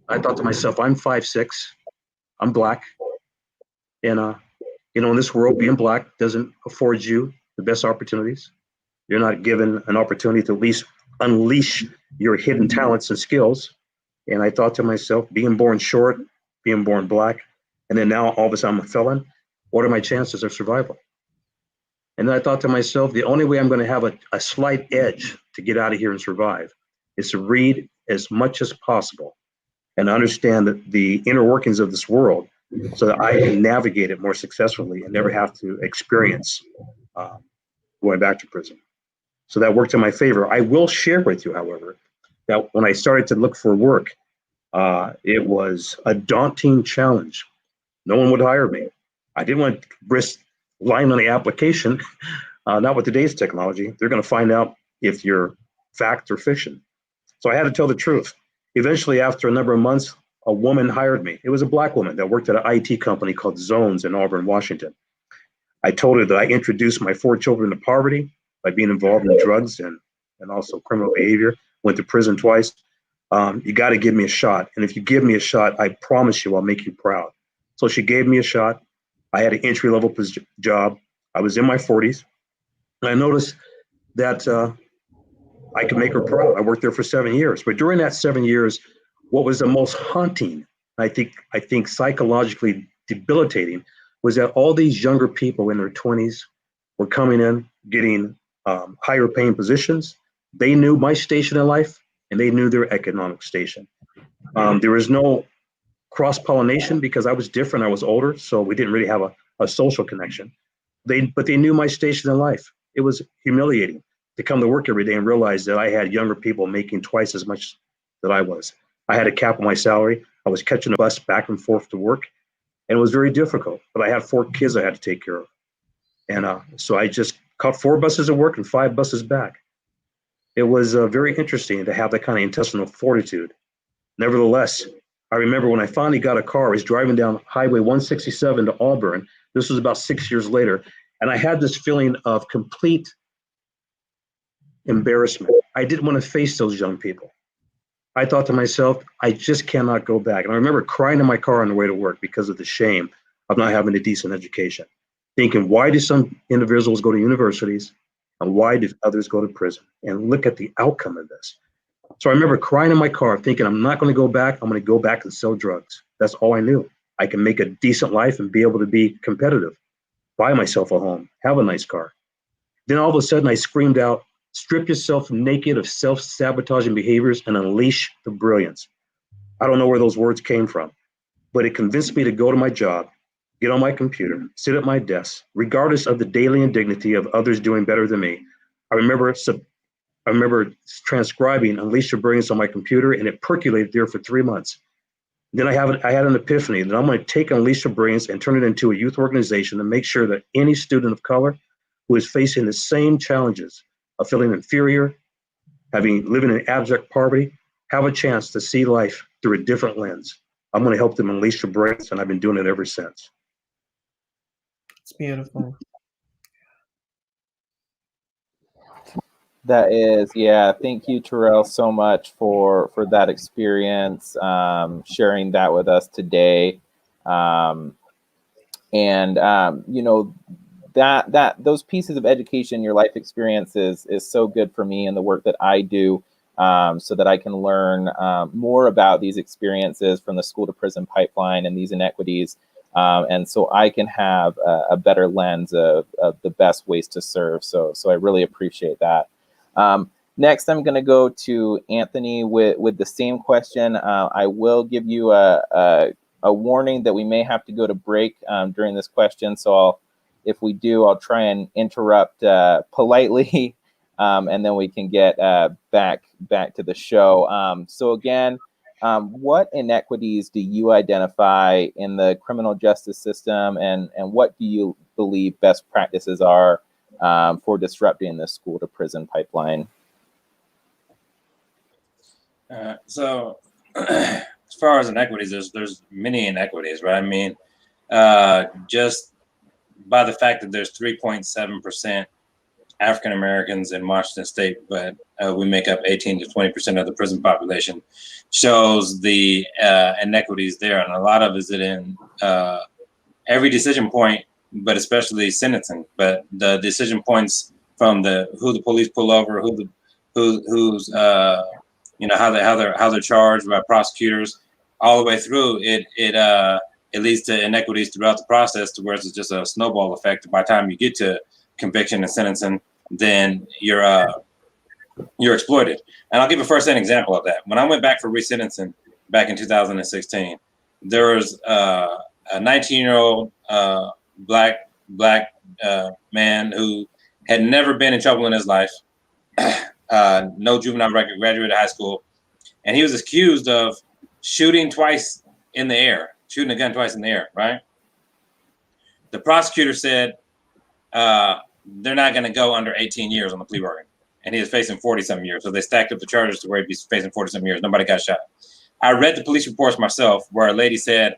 I thought to myself, I'm 5'6", I'm Black. And, in this world, being Black doesn't afford you the best opportunities. You're not given an opportunity to at least unleash your hidden talents and skills. And I thought to myself, being born short, being born Black, and then now all of a sudden I'm a felon, what are my chances of survival? And then I thought to myself, the only way I'm going to have a slight edge to get out of here and survive is to read as much as possible and understand the inner workings of this world so that I can navigate it more successfully and never have to experience going back to prison. So that worked in my favor. I will share with you, however, that when I started to look for work, it was a daunting challenge. No one would hire me. I didn't want to risk lying on the application Not with today's technology. They're going to find out if you're fact or fiction. So I had to tell the truth. Eventually, after a number of months, a woman hired me. It was a Black woman that worked at an IT company called Zones in Auburn, Washington. I told her that I introduced my 4 children to poverty by being involved in drugs and also criminal behavior, went to prison twice. You got to give me a shot. And if you give me a shot, I promise you I'll make you proud. So she gave me a shot. I had an entry-level job. I was in my 40s. And I noticed that I could make her proud. I worked there for 7 years. But during that 7 years, what was the most haunting, I think psychologically debilitating, was that all these younger people in their 20s were coming in, getting higher paying positions. They knew my station in life and they knew their economic station. There was no cross-pollination because I was different, I was older, so we didn't really have a social connection. But they knew my station in life. It was humiliating to come to work every day and realize that I had younger people making twice as much that I was. I had a cap on my salary. I was catching a bus back and forth to work, and it was very difficult. But I had 4 kids I had to take care of. And so I just caught 4 buses to work and 5 buses back. It was very interesting to have that kind of intestinal fortitude. Nevertheless, I remember when I finally got a car, I was driving down Highway 167 to Auburn. This was about 6 years later. And I had this feeling of complete embarrassment. I didn't want to face those young people. I thought to myself, I just cannot go back. And I remember crying in my car on the way to work because of the shame of not having a decent education. Thinking, why do some individuals go to universities and why do others go to prison? And look at the outcome of this. So I remember crying in my car thinking, I'm not going to go back. I'm going to go back and sell drugs. That's all I knew. I can make a decent life and be able to be competitive, buy myself a home, have a nice car. Then all of a sudden I screamed out, strip yourself naked of self-sabotaging behaviors and unleash the brilliance. I don't know where those words came from, but it convinced me to go to my job, get on my computer, sit at my desk, regardless of the daily indignity of others doing better than me. I remember transcribing Unleash Your Brilliance on my computer, and it percolated there for 3 months. Then I had an epiphany that I'm going to take Unleash Your Brilliance and turn it into a youth organization to make sure that any student of color who is facing the same challenges of feeling inferior, living in abject poverty, have a chance to see life through a different lens. I'm going to help them unleash their brilliance, and I've been doing it ever since. It's beautiful. That is, yeah. Thank you, Terrell, so much for that experience, sharing that with us today. You know, that those pieces of education, your life experience is so good for me and the work that I do, so that I can learn more about these experiences from the school to prison pipeline and these inequities. And so I can have a better lens of the best ways to serve. So I really appreciate that. Next, I'm going to go to Anthony with the same question. I will give you a warning that we may have to go to break during this question. So if we do, I'll try and interrupt politely, and then we can get back to the show. So again, what inequities do you identify in the criminal justice system, and what do you believe best practices are for disrupting the school to prison pipeline? So as far as inequities, there's many inequities, right? I mean, just by the fact that there's 3.7% African Americans in Washington State, but we make up 18 to 20% of the prison population, shows the inequities there. And a lot of it is in every decision point, but especially sentencing. But the decision points from who the police pull over, who's how they're charged by prosecutors, all the way through. It leads to inequities throughout the process, to where it's just a snowball effect. By the time you get to conviction and sentencing, then you're exploited. And I'll give a first-hand example of that. When I went back for resentencing back in 2016, there was a 19-year-old black man who had never been in trouble in his life, no juvenile record, graduated high school, and he was accused of shooting twice in the air, shooting a gun twice in the air, right? The prosecutor said, they're not going to go under 18 years on the plea bargain. And he is facing 40-something years. So they stacked up the charges to where he'd be facing 40-something years. Nobody got shot. I read the police reports myself where a lady said,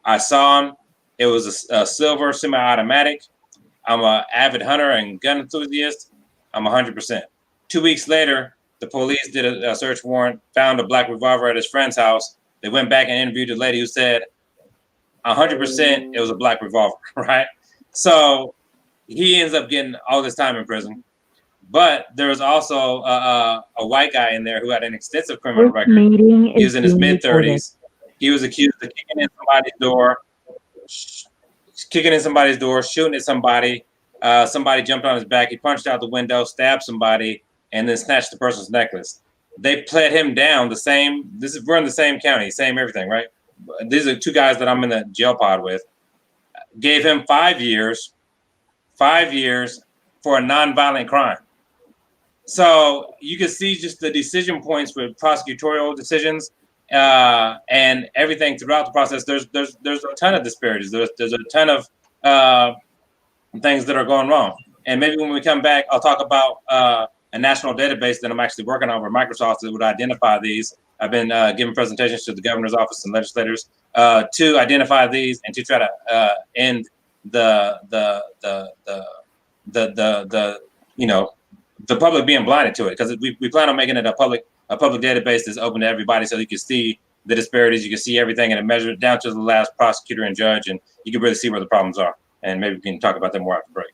I saw him. It was a silver semi-automatic. I'm an avid hunter and gun enthusiast. I'm 100%. 2 weeks later, the police did a search warrant, found a black revolver at his friend's house. They went back and interviewed the lady who said 100% it was a black revolver, right? So he ends up getting all this time in prison. But there was also a white guy in there who had an extensive criminal record. He was in his mid-30s. He was accused of kicking in somebody's door, shooting at somebody. Somebody jumped on his back. He punched out the window, stabbed somebody, and then snatched the person's necklace. They pled him down the same. We're in the same county, same everything, right? These are two guys that I'm in the jail pod with. Gave him 5 years for a nonviolent crime. So you can see just the decision points with prosecutorial decisions and everything throughout the process. There's a ton of disparities. There's a ton of things that are going wrong. And maybe when we come back, I'll talk about a national database that I'm actually working on with Microsoft that would identify these. I've been giving presentations to the governor's office and legislators to identify these and to try to end the public being blinded to it, because we plan on making it a public database that's open to everybody, so you can see the disparities, you can see everything, and it measures down to the last prosecutor and judge, and you can really see where the problems are. And maybe we can talk about them more after break.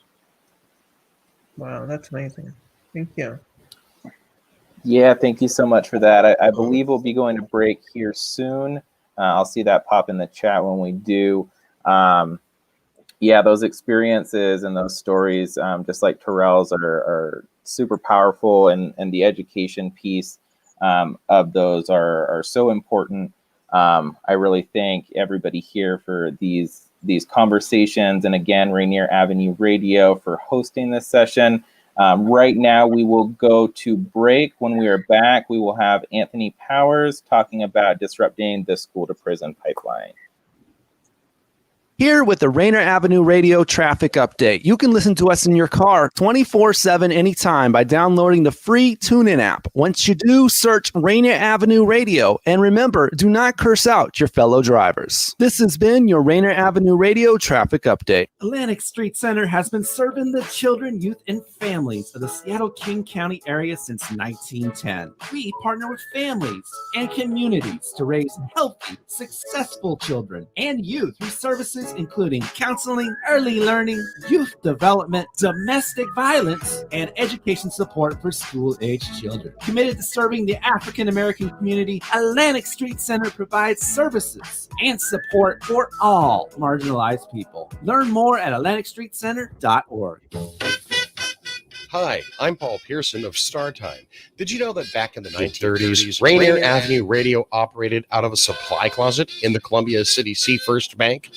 Wow, that's amazing. Thank you. Yeah, thank you so much for that. I believe we'll be going to break here soon. I'll see that pop in the chat when we do. Yeah, those experiences and those stories, just like Terrell's, are super powerful, and the education piece of those are so important. I really thank everybody here for these conversations, and again, Rainier Avenue Radio for hosting this session. Right now, we will go to break. When we are back, we will have Anthony Powers talking about disrupting the school to prison pipeline. Here with the Rainier Avenue Radio traffic update. You can listen to us in your car 24/7 anytime by downloading the free TuneIn app. Once you do, search Rainier Avenue Radio. And remember, do not curse out your fellow drivers. This has been your Rainier Avenue Radio traffic update. Atlantic Street Center has been serving the children, youth, and families of the Seattle-King County area since 1910. We partner with families and communities to raise healthy, successful children and youth through services including counseling, early learning, youth development, domestic violence, and education support for school-aged children. Committed to serving the African American community, Atlantic Street Center provides services and support for all marginalized people. Learn more at AtlanticStreetCenter.org. Hi, I'm Paul Pearson of StarTime. Did you know that back in the 1930s, Rainier Avenue Radio operated out of a supply closet in the Columbia City Sea First Bank?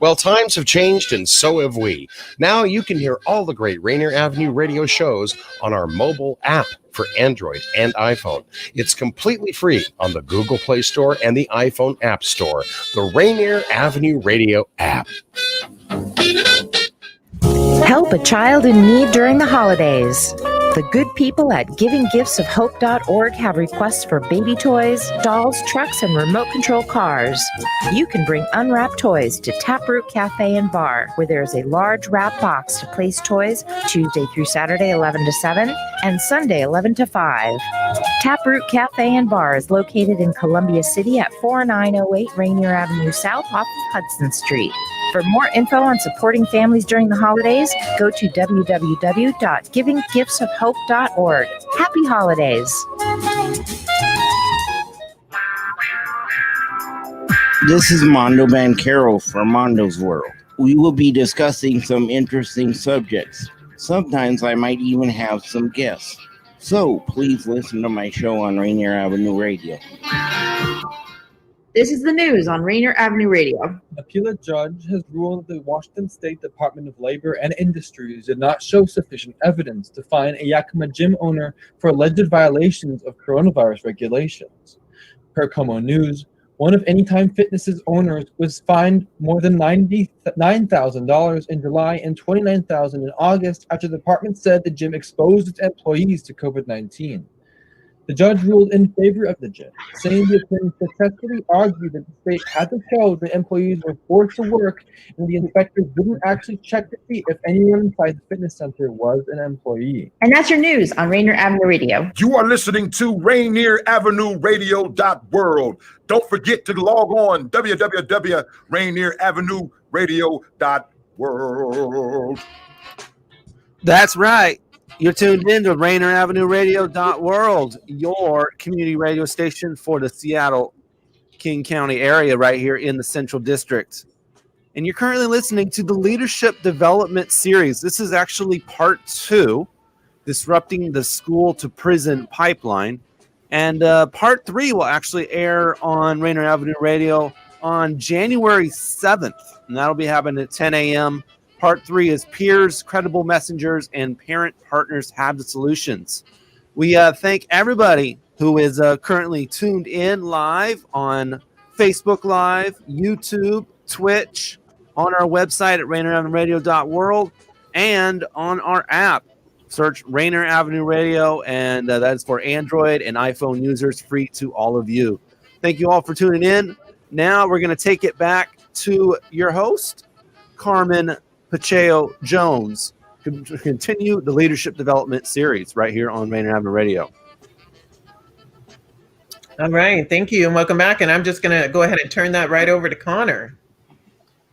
Well, times have changed, and so have we. Now you can hear all the great Rainier Avenue Radio shows on our mobile app for Android and iPhone. It's completely free on the Google Play Store and the iPhone App Store. The Rainier Avenue Radio app. Help a child in need during the holidays. The good people at GivingGiftsOfHope.org have requests for baby toys, dolls, trucks, and remote control cars. You can bring unwrapped toys to Taproot Cafe and Bar, where there's a large wrap box to place toys Tuesday through Saturday 11 to 7 and Sunday 11 to 5. Taproot Cafe and Bar is located in Columbia City at 4908 Rainier Avenue South off of Hudson Street. For more info on supporting families during the holidays, go to www.givinggiftsofhope.org. Happy holidays! This is Mondo Bancaro for Mondo's World. We will be discussing some interesting subjects. Sometimes I might even have some guests. So please listen to my show on Rainier Avenue Radio. This is the news on Rainier Avenue Radio. An appellate judge has ruled that the Washington State Department of Labor and Industries did not show sufficient evidence to fine a Yakima gym owner for alleged violations of coronavirus regulations. Per Como News, One of Anytime Fitness's owners was fined more than $99,000 in July and $29,000 in August after the department said the gym exposed its employees to COVID-19. The judge ruled in favor of the gym, saying the attorney successfully argued that the state had to show the employees were forced to work and the inspectors didn't actually check to see if anyone inside the fitness center was an employee. And that's your news on Rainier Avenue Radio. You are listening to Rainier Avenue Radio.world. Don't forget to log on www.RainierAvenueRadio.world. That's right. You're tuned in to Rainier Avenue Radio.world, your community radio station for the Seattle King County area right here in the Central District. And you're currently listening to the Leadership Development Series. This is actually part 2, Disrupting the School to Prison Pipeline. And part 3 will actually air on Rainier Avenue Radio on January 7th. And that'll be happening at 10 a.m. Part 3 is Peers, Credible Messengers, and Parent Partners Have the Solutions. We thank everybody who is currently tuned in live on Facebook Live, YouTube, Twitch, on our website at RainierAvenueRadio.world, and on our app. Search Rainier Avenue Radio, and that is for Android and iPhone users, free to all of you. Thank you all for tuning in. Now we're going to take it back to your host, Carmen Pacheco Jones, to continue the Leadership Development Series right here on Rainier Avenue Radio. All right, thank you, and welcome back. And I'm just going to go ahead and turn that right over to Connor.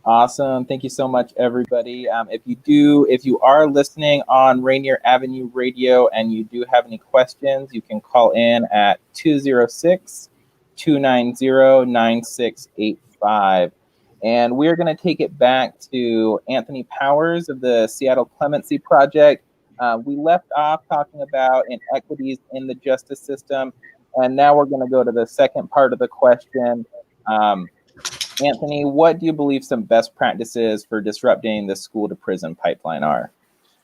Awesome. Thank you so much, everybody. If you are listening on Rainier Avenue Radio and you do have any questions, you can call in at 206-290-9685. And we're going to take it back to Anthony Powers of the Seattle Clemency Project. We left off talking about inequities in the justice system, and now we're going to go to the second part of the question. Anthony, what do you believe some best practices for disrupting the school to prison pipeline are?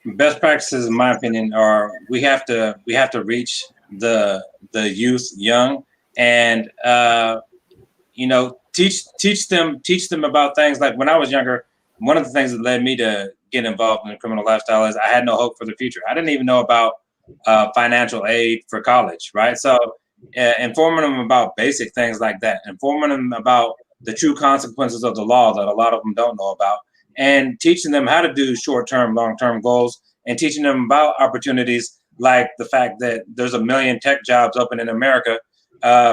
Best practices, in my opinion, are we have to reach the youth young, and teach them about things like when I was younger. One of the things that led me to get involved in the criminal lifestyle is I had no hope for the future. I didn't even know about financial aid for college, right? So informing them about basic things like that, informing them about the true consequences of the law that a lot of them don't know about, and teaching them how to do short-term, long-term goals, and teaching them about opportunities like the fact that there's 1 million tech jobs open in America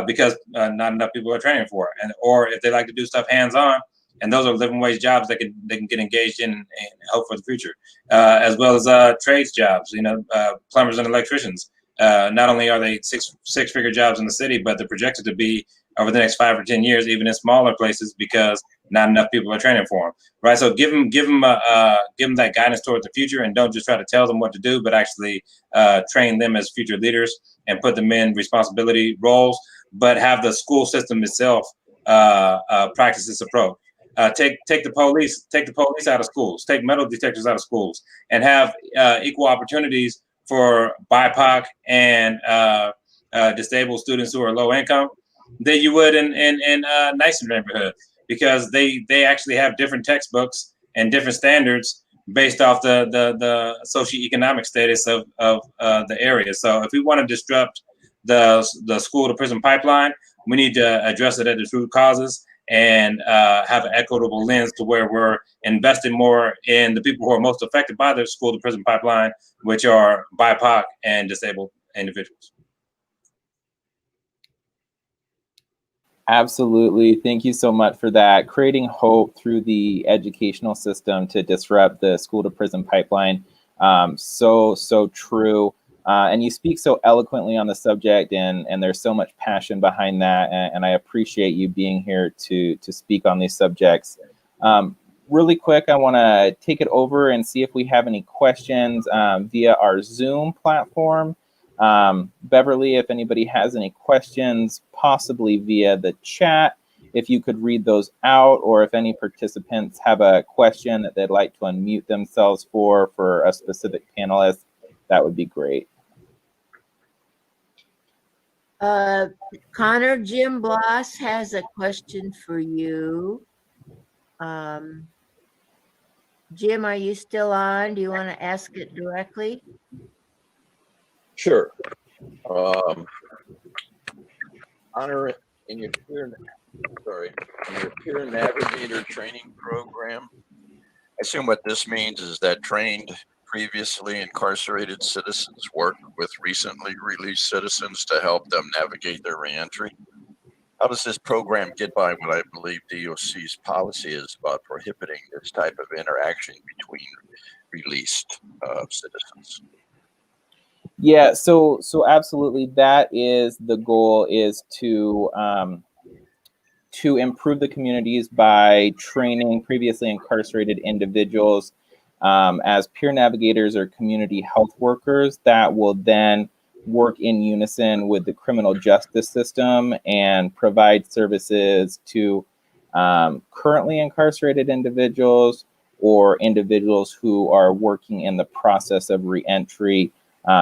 because not enough people are training for it, or if they like to do stuff hands-on, and those are living wage jobs they can get engaged in and hope for the future, as well as trades jobs. Plumbers and electricians. Not only are they six-figure jobs in the city, but they're projected to be over the next 5 or 10 years, even in smaller places, because not enough people are training for them, right? So give them that guidance toward the future, and don't just try to tell them what to do, but actually train them as future leaders and put them in responsibility roles, but have the school system itself practice this approach. Take the police out of schools, take metal detectors out of schools, and have equal opportunities for BIPOC and disabled students who are low income than you would in nicer neighborhoods, because they actually have different textbooks and different standards based off the socioeconomic status of the area. So if we want to disrupt the school to prison pipeline, we need to address it at its root causes and have an equitable lens to where we're investing more in the people who are most affected by the school to prison pipeline, which are BIPOC and disabled individuals. Absolutely. Thank you so much for that. Creating hope through the educational system to disrupt the school to prison pipeline. So true. And you speak so eloquently on the subject, and there's so much passion behind that. And I appreciate you being here to speak on these subjects. Really quick, I want to take it over and see if we have any questions via our Zoom platform. Beverly, if anybody has any questions, possibly via the chat, if you could read those out, or if any participants have a question that they'd like to unmute themselves for a specific panelist, that would be great. Connor, Jim Bloss has a question for you. Jim, are you still on? Do you want to ask it directly? Sure. Honor, in your peer navigator training program, I assume what this means is that trained previously incarcerated citizens work with recently released citizens to help them navigate their reentry. How does this program get by what I believe DOC's policy is about prohibiting this type of interaction between released citizens? Yeah, so absolutely, that is the goal, is to improve the communities by training previously incarcerated individuals as peer navigators or community health workers that will then work in unison with the criminal justice system and provide services to currently incarcerated individuals or individuals who are working in the process of reentry.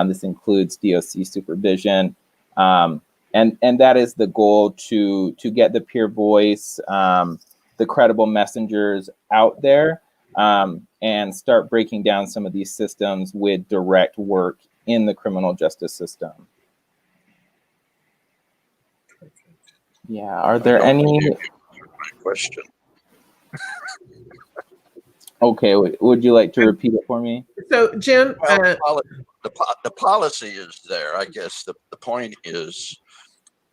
This includes DOC supervision. And that is the goal, to get the peer voice, the credible messengers out there, and start breaking down some of these systems with direct work in the criminal justice system. Yeah, are there any question? Okay, would you like to repeat it for me? So, Jim, well, the policy is there. I guess the point is,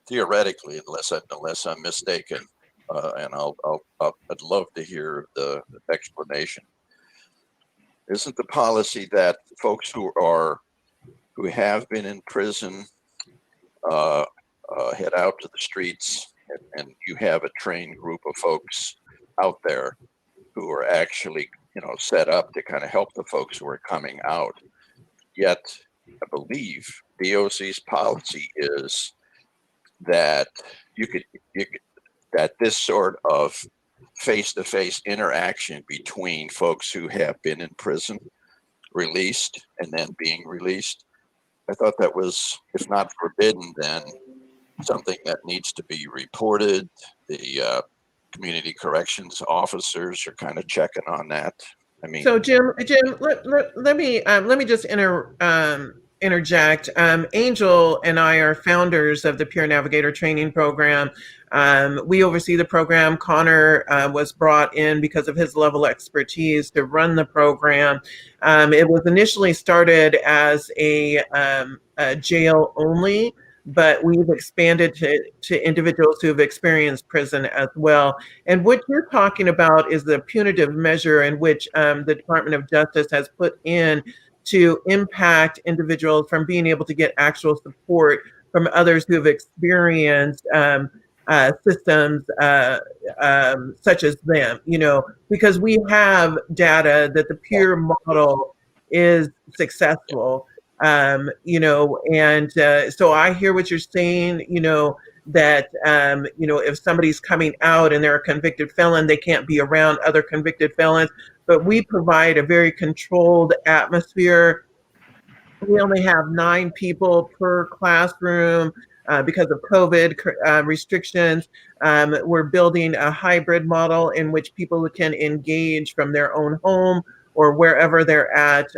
theoretically, unless I'm mistaken, and I'd love to hear the explanation. Isn't the policy that folks who have been in prison head out to the streets, and you have a trained group of folks out there who are actually, set up to kind of help the folks who are coming out? Yet, I believe DOC's policy is that that this sort of face-to-face interaction between folks who have been in prison, released, and then being released, I thought that was, if not forbidden, then something that needs to be reported. The community corrections officers are kind of checking on that. I mean, so Jim, let me just interject. Angel and I are founders of the Peer Navigator Training Program. We oversee the program. Connor was brought in because of his level of expertise to run the program. It was initially started as a jail only, but we've expanded to individuals who have experienced prison as well. And what you're talking about is the punitive measure in which the Department of Justice has put in to impact individuals from being able to get actual support from others who have experienced systems such as them, because we have data that the peer model is successful. And so I hear what you're saying, that, if somebody's coming out and they're a convicted felon, they can't be around other convicted felons, but we provide a very controlled atmosphere. We only have 9 people per classroom because of COVID restrictions. We're building a hybrid model in which people can engage from their own home or wherever they're at,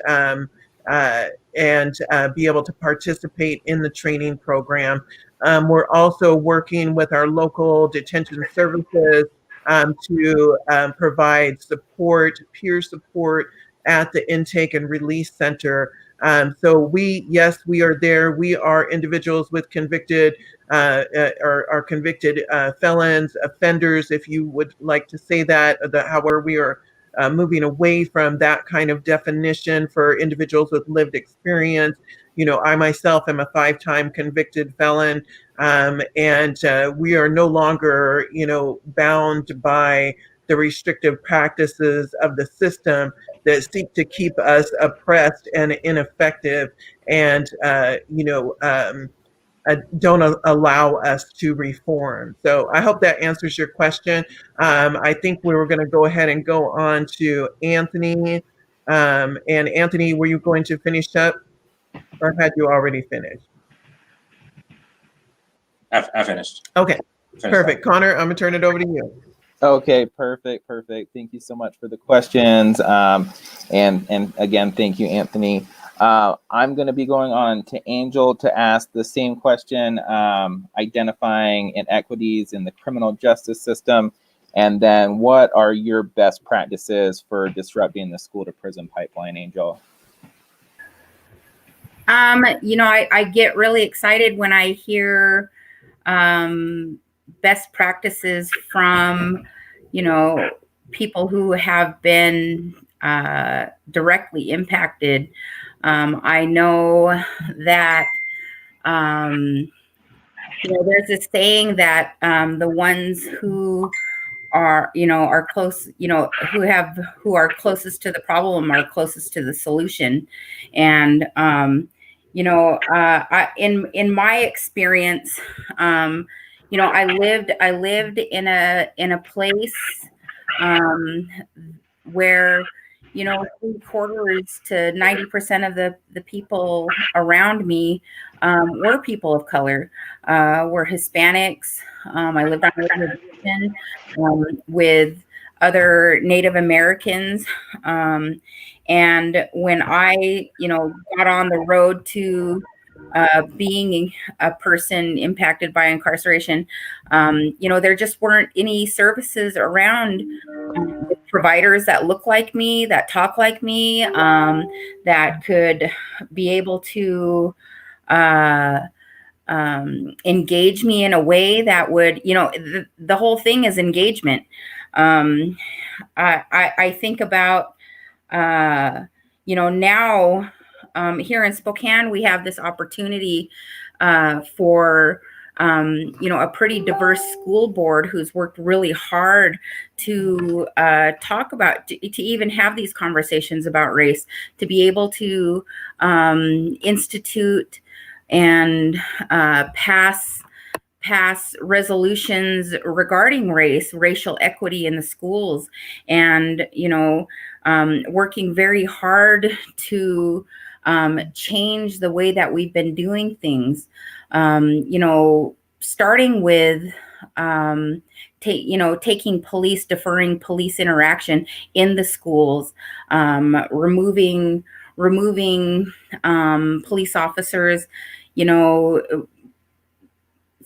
and be able to participate in the training program. We're also working with our local detention services to provide support, peer support at the intake and release center. So we are there. We are individuals with convicted or convicted felons, offenders, if you would like to say that. However, we are moving away from that kind of definition for individuals with lived experience. I myself am a 5-time convicted felon, and we are no longer, bound by the restrictive practices of the system that seek to keep us oppressed and ineffective, and don't allow us to reform. So I hope that answers your question. I think we were going to go ahead and go on to Anthony. And Anthony, were you going to finish up, or had you already finished? I finished. Okay, Finished. perfect. Connor, I'm gonna turn it over to you. Okay, perfect. Thank you so much for the questions. And again, thank you, Anthony. I'm going to be going on to Angel to ask the same question, identifying inequities in the criminal justice system. And then what are your best practices for disrupting the school to prison pipeline, Angel? I get really excited when I hear best practices from, people who have been directly impacted. I know that, there's this saying that the ones who are close, who are closest to the problem are closest to the solution. And, in my experience, I lived in a place where 3/4 to 90% of the people around me were people of color, were Hispanics. I lived on a reservation with other Native Americans. And when I, got on the road to being a person impacted by incarceration, there just weren't any services around with providers that look like me, that talk like me, that could be able to engage me in a way that would, the whole thing is engagement. I think about, now here in Spokane, we have this opportunity for, a pretty diverse school board who's worked really hard to talk about, to even have these conversations about race, to be able to institute and pass resolutions regarding racial equity in the schools, and working very hard to change the way that we've been doing things. Starting with taking deferring police interaction in the schools, removing police officers,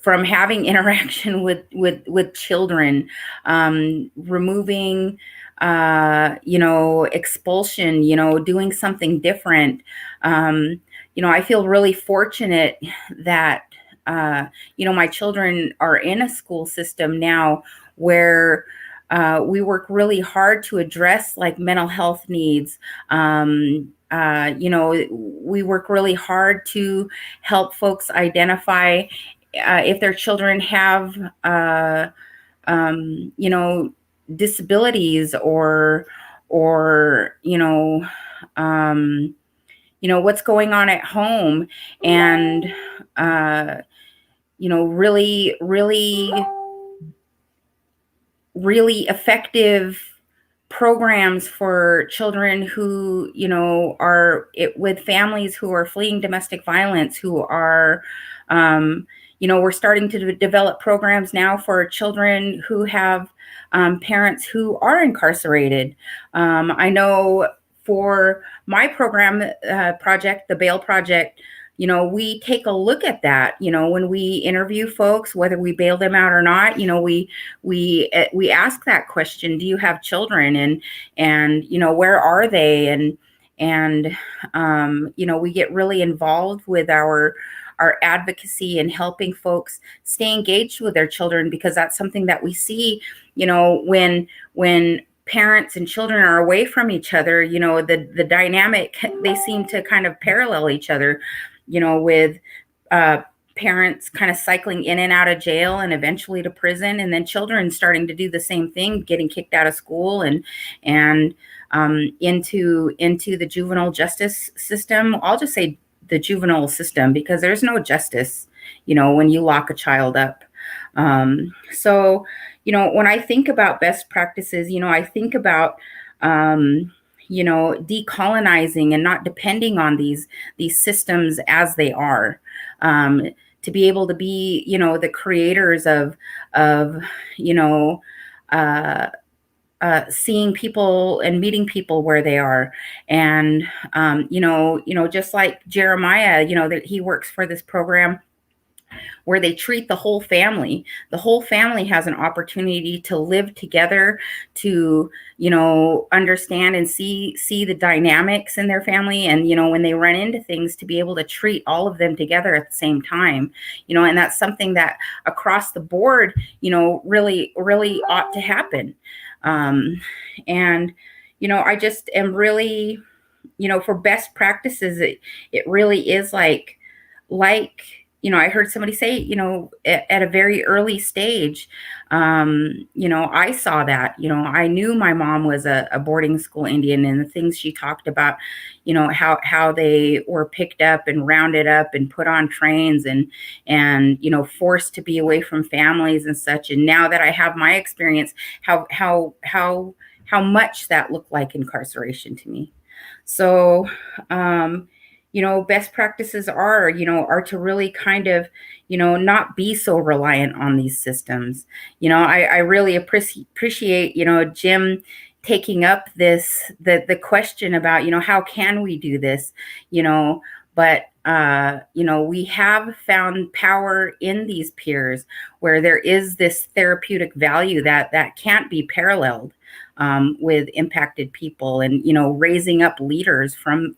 from having interaction with children, removing, expulsion, doing something different. I feel really fortunate that, my children are in a school system now where we work really hard to address like mental health needs. We work really hard to help folks identify if their children have, disabilities or what's going on at home, and, really effective programs for children who, are with families who are fleeing domestic violence, who are, we're starting to develop programs now for children who have parents who are incarcerated. I know for my program project, the Bail Project, we take a look at that, when we interview folks, whether we bail them out or not, we ask that question, do you have children, and where are they? And we get really involved with our advocacy and helping folks stay engaged with their children, because that's something that we see, when parents and children are away from each other, the dynamic, they seem to kind of parallel each other, with parents kind of cycling in and out of jail and eventually to prison, and then children starting to do the same thing, getting kicked out of school and into the juvenile justice system. I'll just say the juvenile system, because there's no justice, when you lock a child up. So, when I think about best practices, I think about, decolonizing and not depending on these systems as they are, to be able to be, you know, the creators of you know, seeing people and meeting people where they are. And, you know, just like Jeremiah, you know, that he works for this program where they treat the whole family. The whole family has an opportunity to live together, to, you know, understand and see the dynamics in their family. And, you know, when they run into things, to be able to treat all of them together at the same time, you know, and that's something that across the board, you know, really ought to happen. And, you know, I just am really, you know, for best practices, it really is like, you know, I heard somebody say, you know, at a very early stage, you know, I saw that, you know, I knew my mom was a boarding school Indian, and the things she talked about, you know, how they were picked up and rounded up and put on trains and, you know, forced to be away from families and such. And now that I have my experience, how much that looked like incarceration to me. So, you know, best practices are to really kind of, you know, not be so reliant on these systems. You know, I really appreciate, you know, Jim taking up the question about, you know, how can we do this, you know, but, you know, we have found power in these peers where there is this therapeutic value that can't be paralleled with impacted people, and, you know, raising up leaders from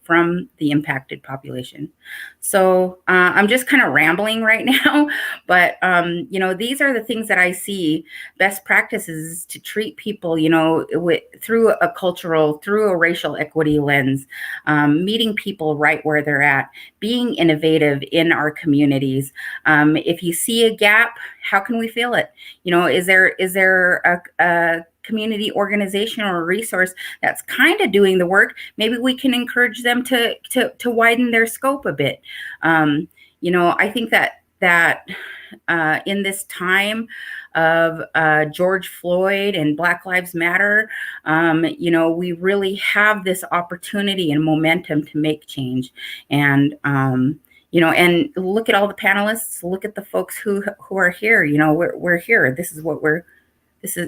the impacted population. So I'm just kind of rambling right now, but you know, these are the things that I see best practices to treat people, you know, through a racial equity lens, meeting people right where they're at, being innovative in our communities. If you see a gap, how can we fill it? You know, is there a community organization or a resource that's kind of doing the work? Maybe we can encourage them to widen their scope a bit. You know, I think that in this time of George Floyd and Black Lives Matter, you know, we really have this opportunity and momentum to make change. And you know, and look at all the panelists, look at the folks who are here. You know, we're here.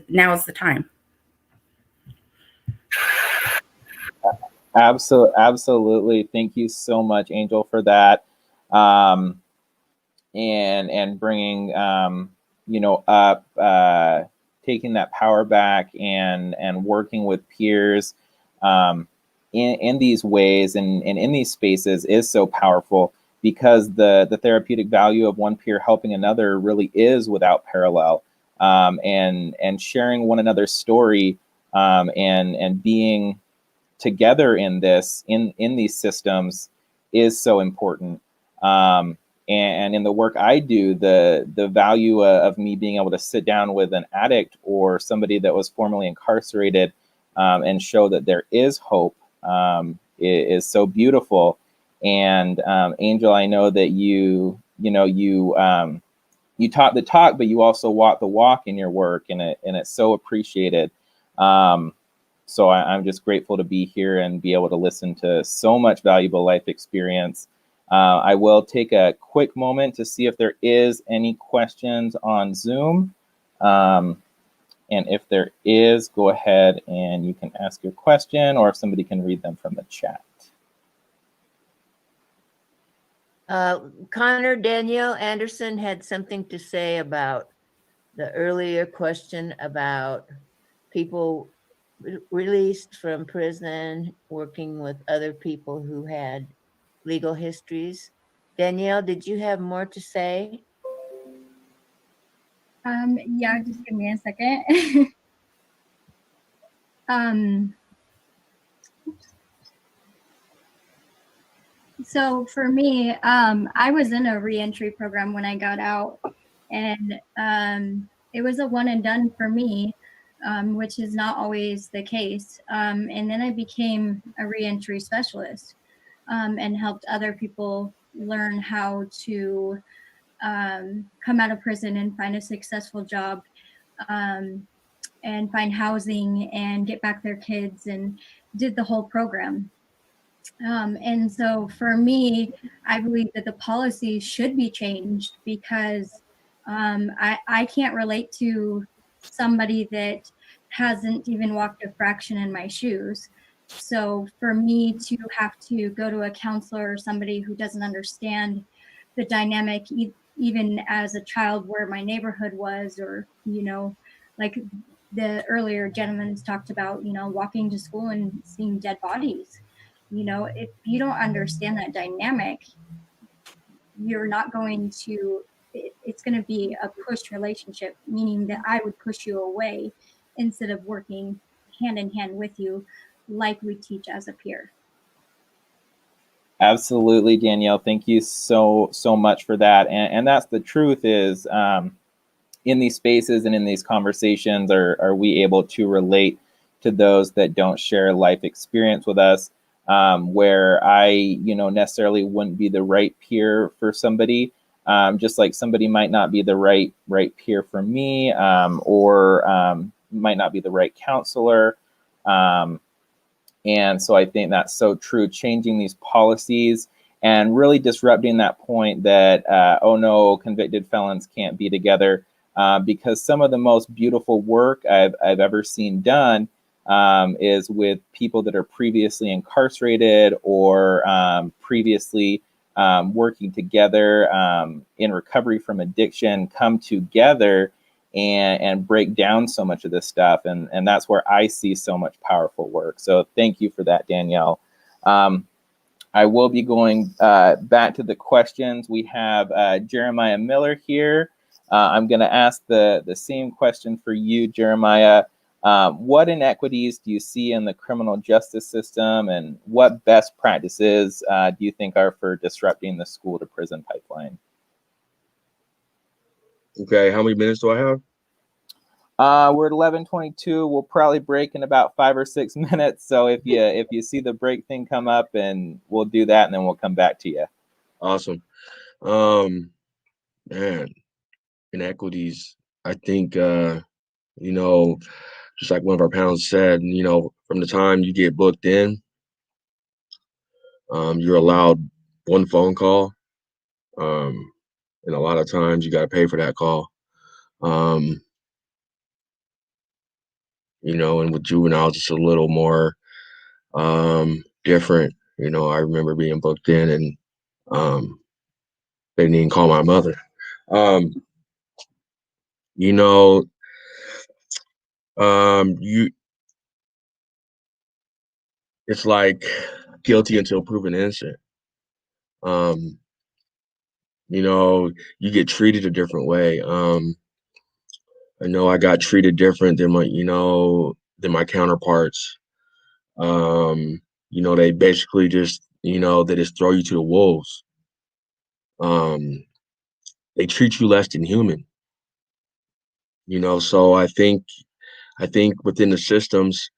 Now is the time. Absolutely. Thank you so much, Angel, for that. And bringing, you know, up, taking that power back and working with peers in these ways and in these spaces is so powerful, because the therapeutic value of one peer helping another really is without parallel. And sharing one another's story, and being together in these systems is so important. And in the work I do, the value of me being able to sit down with an addict or somebody that was formerly incarcerated, and show that there is hope, is so beautiful. And Angel, I know that you taught the talk, but you also walk the walk in your work, and it's so appreciated. So I'm just grateful to be here and be able to listen to so much valuable life experience. I will take a quick moment to see if there is any questions on Zoom. And if there is, go ahead and you can ask your question, or if somebody can read them from the chat. Connor, Danielle Anderson had something to say about the earlier question about people released from prison working with other people who had legal histories. Danielle, did you have more to say? Yeah, just give me a second. So for me, I was in a reentry program when I got out, and it was a one and done for me, which is not always the case. And then I became a reentry specialist, and helped other people learn how to come out of prison and find a successful job, and find housing and get back their kids, and did the whole program. And so for me, I believe that the policy should be changed because I can't relate to somebody that hasn't even walked a fraction in my shoes. So for me to have to go to a counselor or somebody who doesn't understand the dynamic, even as a child where my neighborhood was, or, like the earlier gentleman's talked about, walking to school and seeing dead bodies. If you don't understand that dynamic, you're not going to, it's going to be a push relationship, meaning that I would push you away instead of working hand in hand with you like we teach as a peer. Absolutely, Danielle. Thank you so much for that. And that's the truth is, in these spaces and in these conversations, are we able to relate to those that don't share life experience with us, where I, necessarily wouldn't be the right peer for somebody, just like somebody might not be the right peer for me, or might not be the right counselor. And so I think that's so true, changing these policies and really disrupting that point that, oh no, convicted felons can't be together, because some of the most beautiful work I've ever seen done is with people that are previously incarcerated or previously working together in recovery from addiction, come together and break down so much of this stuff. And that's where I see so much powerful work. So thank you for that, Danielle. I will be going back to the questions. We have Jeremiah Miller here. I'm going to ask the same question for you, Jeremiah. What inequities do you see in the criminal justice system, and what best practices do you think are for disrupting the school to prison pipeline? Okay, how many minutes do I have? We're at 11:22. We'll probably break in about 5 or 6 minutes. So if you see the break thing come up, and we'll do that, and then we'll come back to you. Awesome. Man, inequities. I think just like one of our panelists said, from the time you get booked in, you're allowed one phone call. And a lot of times you got to pay for that call. And with juveniles, it's a little more different. I remember being booked in and they didn't even call my mother. It's like guilty until proven innocent. You get treated a different way. I know I got treated different than my counterparts. They basically just, they just throw you to the wolves. They treat you less than human. So I think within the systems,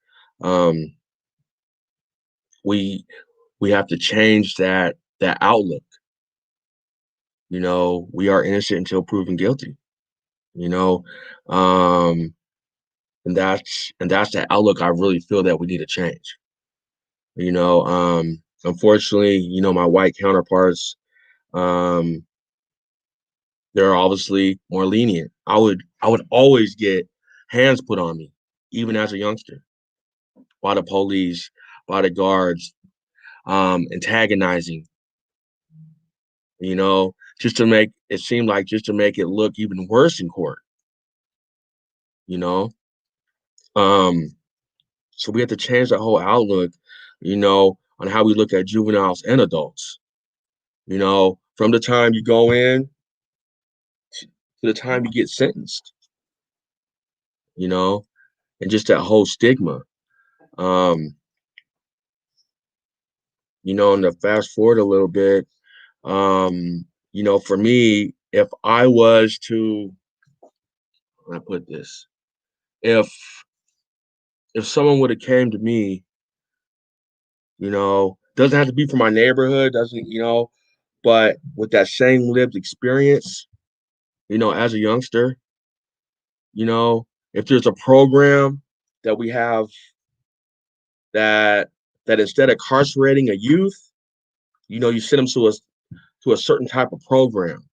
we have to change that outlook. We are innocent until proven guilty. And that's the outlook I really feel that we need to change. Unfortunately, my white counterparts, they're obviously more lenient. I would always get hands put on me, even as a youngster, by the police, by the guards, antagonizing, just to make it look even worse in court. So we have to change that whole outlook, on how we look at juveniles and adults. From the time you go in to the time you get sentenced, and just that whole stigma. And to fast forward a little bit, for me, if I was to, how do I put this? If someone would have came to me, doesn't have to be from my neighborhood, but with that same lived experience, as a youngster, if there's a program that we have that that instead of incarcerating a youth, you send them to a certain type of program,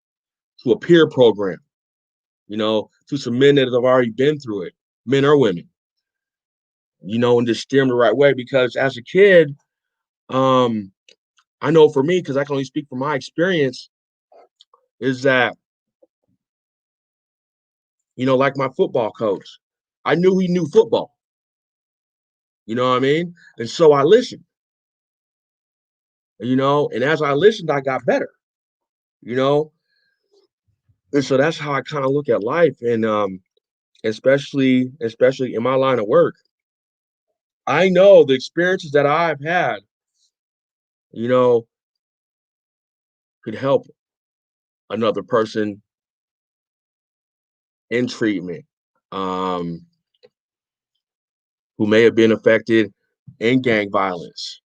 to a peer program, to some men that have already been through it, men or women, and just steer them the right way. Because as a kid, I know for me, because I can only speak from my experience, is that, like my football coach, I knew he knew football. You know what I mean? And so I listened, and as I listened, I got better, and so that's how I kind of look at life. And especially in my line of work, I know the experiences that I've had, could help another person in treatment, who may have been affected in gang violence,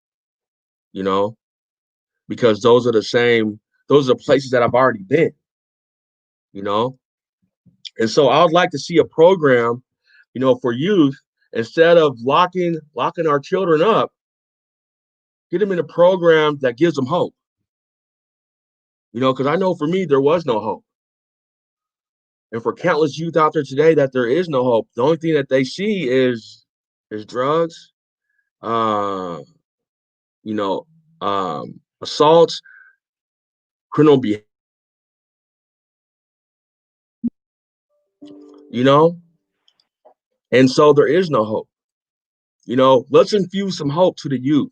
because those are the places that I've already been, and so I would like to see a program, for youth, instead of locking our children up, get them in a program that gives them hope, because I know for me, there was no hope. And for countless youth out there today, that there is no hope. The only thing that they see is drugs, assaults, criminal behavior, and so there is no hope. Let's infuse some hope to the youth.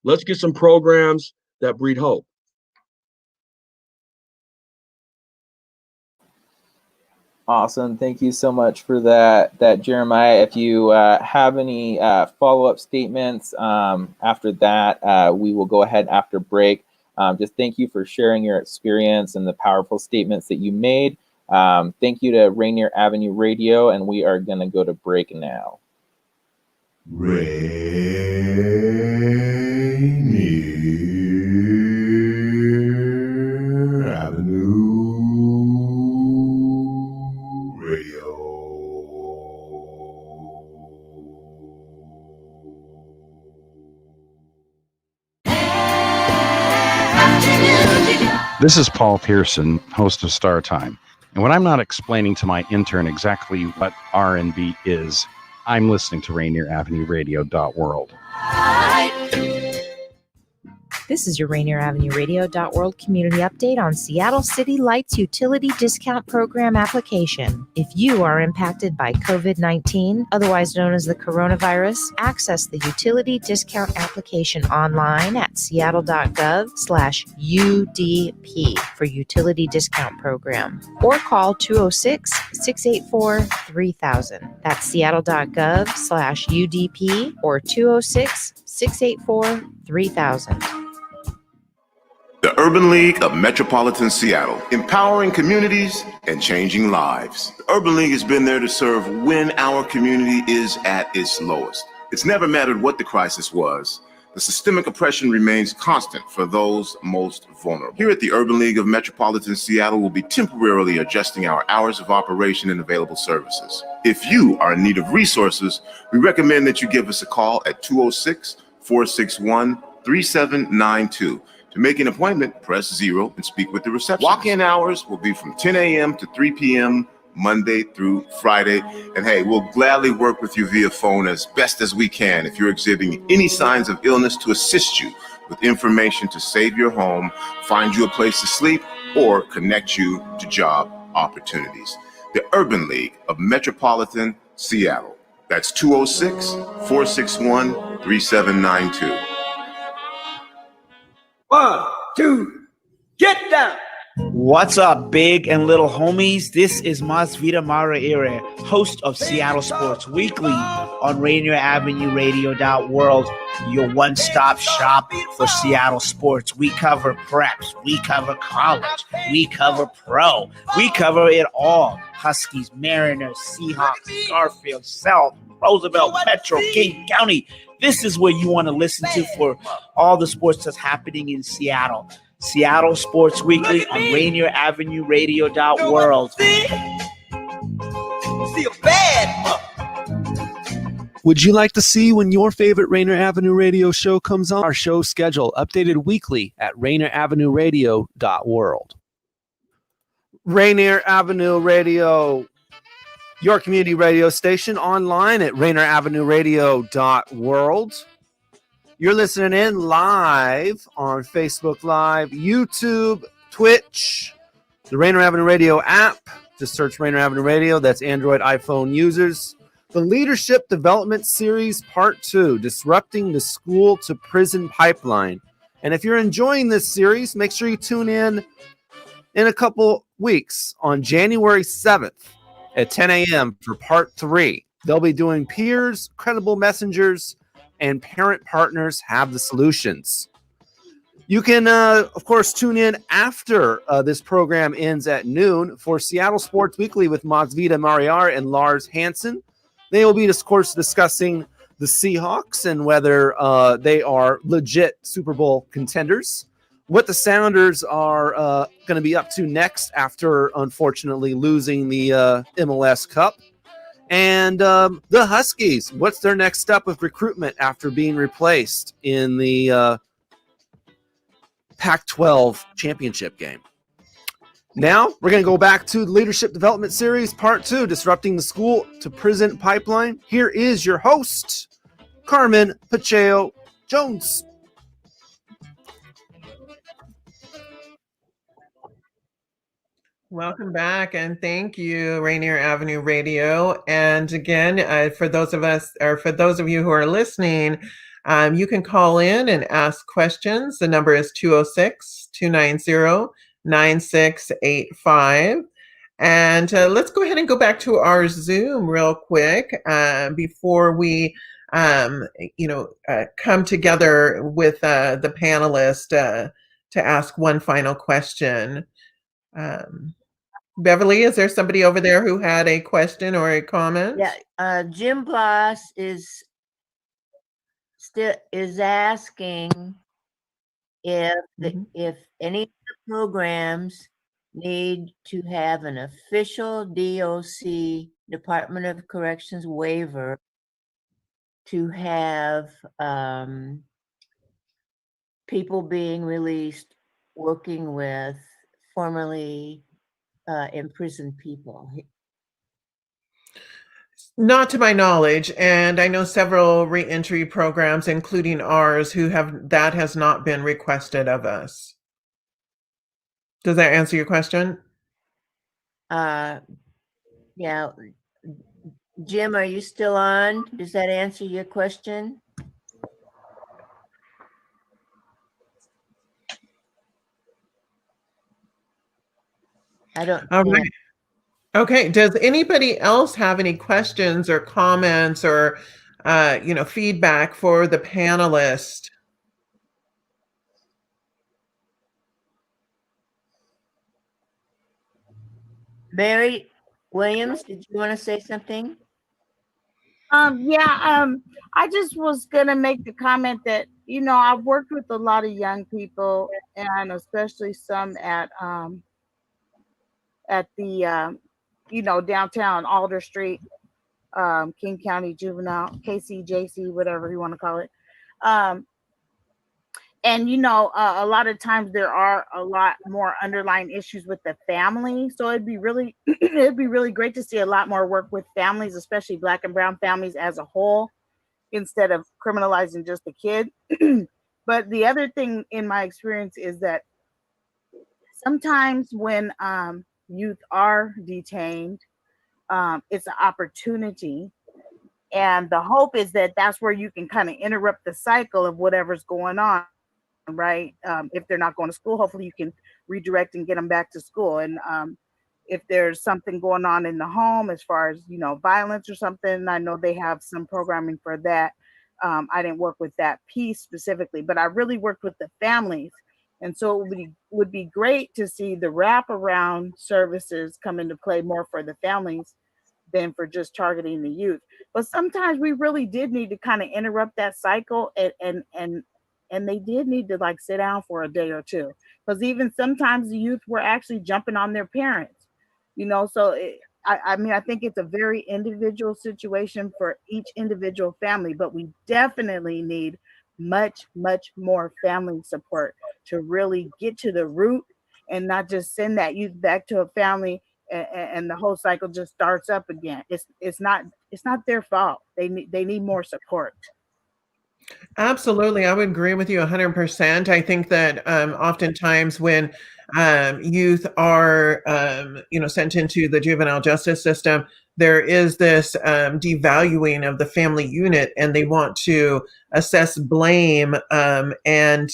Let's get some programs that breed hope. Awesome. Thank you so much for that, Jeremiah. If you have any follow-up statements after that, we will go ahead after break. Just thank you for sharing your experience and the powerful statements that you made. Thank you to Rainier Avenue Radio, and we are going to go to break now. Rainier Avenue Radio. This is Paul Pearson, host of Star Time. And when I'm not explaining to my intern exactly what R&B is, I'm listening to RainierAvenueRadio.world. This is your Rainier Avenue Radio.world community update on Seattle City Lights Utility Discount Program application. If you are impacted by COVID-19, otherwise known as the coronavirus, access the utility discount application online at seattle.gov/UDP for utility discount program, or call 206-684-3000. That's seattle.gov/UDP or 206-684-3000. The Urban League of Metropolitan Seattle, empowering communities and changing lives. The Urban League has been there to serve when our community is at its lowest. It's never mattered what the crisis was. The systemic oppression remains constant for those most vulnerable. Here at the Urban League of Metropolitan Seattle, we'll be temporarily adjusting our hours of operation and available services. If you are in need of resources, we recommend that you give us a call at 206-461-3792. To make an appointment, press 0 and speak with the receptionist. Walk-in hours will be from 10 a.m. to 3 p.m. Monday through Friday. And hey, we'll gladly work with you via phone as best as we can if you're exhibiting any signs of illness, to assist you with information to save your home, find you a place to sleep, or connect you to job opportunities. The Urban League of Metropolitan Seattle. That's 206-461-3792. 1, 2, get down. What's up, big and little homies? This is Masvita Maraire, host of Seattle Sports Weekly on Rainier Avenue Radio.world, your one-stop shop for Seattle sports. We cover preps, we cover college, we cover pro, we cover it all. Huskies, Mariners, Seahawks, Garfield, South, Roosevelt, Metro, King County. This is what you want to listen to for all the sports that's happening in Seattle. Seattle Sports Weekly on Rainier Avenue Radio.world. See a bad Would you like to see when your favorite Rainier Avenue Radio show comes on? Our show schedule updated weekly at rainieravenue.radio.world. Rainier Avenue Radio, your community radio station, online at rainieravenue.radio.world. You're listening in live on Facebook Live, YouTube, Twitch, the Rainier Avenue Radio app. Just search Rainier Avenue Radio. That's Android, iPhone users. The Leadership Development Series Part 2, Disrupting the School to Prison Pipeline. And if you're enjoying this series, make sure you tune in a couple weeks on January 7th at 10 a.m. for Part 3. They'll be doing Peers, Credible Messengers, and Parent Partners Have the Solutions. You can, of course, tune in after this program ends at noon for Seattle Sports Weekly with Masvita Mariar and Lars Hansen. They will be, of course, discussing the Seahawks and whether they are legit Super Bowl contenders, what the Sounders are going to be up to next after, unfortunately, losing the MLS Cup, and the Huskies. What's their next step with recruitment after being replaced in the Pac-12 championship game? Now, we're going to go back to the Leadership Development Series, Part 2, Disrupting the School to Prison Pipeline. Here is your host, Carmen Pacheco Jones. Welcome back, and thank you, Rainier Avenue Radio. And again, for those of you who are listening, you can call in and ask questions. The number is 206-290-9685. And let's go ahead and go back to our Zoom real quick before we, come together with the panelists to ask one final question. Beverly, is there somebody over there who had a question or a comment? Yeah, Jim Bloss is asking if if any of the programs need to have an official DOC, Department of Corrections waiver to have people being released working with formerly imprisoned people. Not to my knowledge, and I know several reentry programs, including ours, that has not been requested of us. Does that answer your question? Yeah. Jim, are you still on? Does that answer your question? I don't. All right. Okay. Does anybody else have any questions or comments or, feedback for the panelist? Mary Williams, did you want to say something? I just was gonna make the comment that I've worked with a lot of young people, and especially some at the downtown Alder Street, King County Juvenile, KCJC, whatever you want to call it. And a lot of times there are a lot more underlying issues with the family. So it'd be really great to see a lot more work with families, especially Black and brown families as a whole, instead of criminalizing just the kid. But the other thing in my experience is that sometimes when youth are detained, it's an opportunity. And the hope is that that's where you can kind of interrupt the cycle of whatever's going on. Right. If they're not going to school, hopefully you can redirect and get them back to school. And if there's something going on in the home as far as, violence or something, I know they have some programming for that. I didn't work with that piece specifically, but I really worked with the families. And so it would be great to see the wraparound services come into play more for the families than for just targeting the youth. But sometimes we really did need to kind of interrupt that cycle, and they did need to sit down for a day or two, because even sometimes the youth were actually jumping on their parents, so I mean, I think it's a very individual situation for each individual family, but we definitely need much, much more family support to really get to the root and not just send that youth back to a family and the whole cycle just starts up again. It's not their fault. They need more support. Absolutely. I would agree with you 100%. I think that oftentimes when youth are, sent into the juvenile justice system, there is this devaluing of the family unit, and they want to assess blame and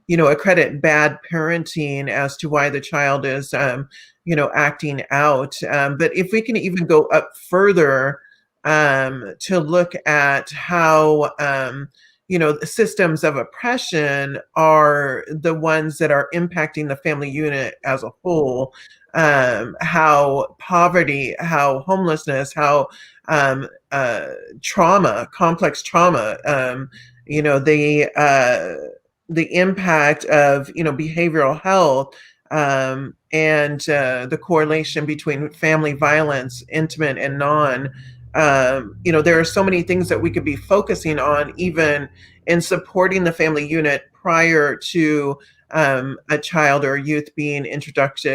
accredit bad parenting as to why the child is, acting out. But if we can even go up further to look at how the systems of oppression are the ones that are impacting the family unit as a whole, how poverty, how homelessness, how trauma, complex trauma, the impact of behavioral health, and the correlation between family violence, intimate and non. There are so many things that we could be focusing on, even in supporting the family unit prior to a child or youth being introduced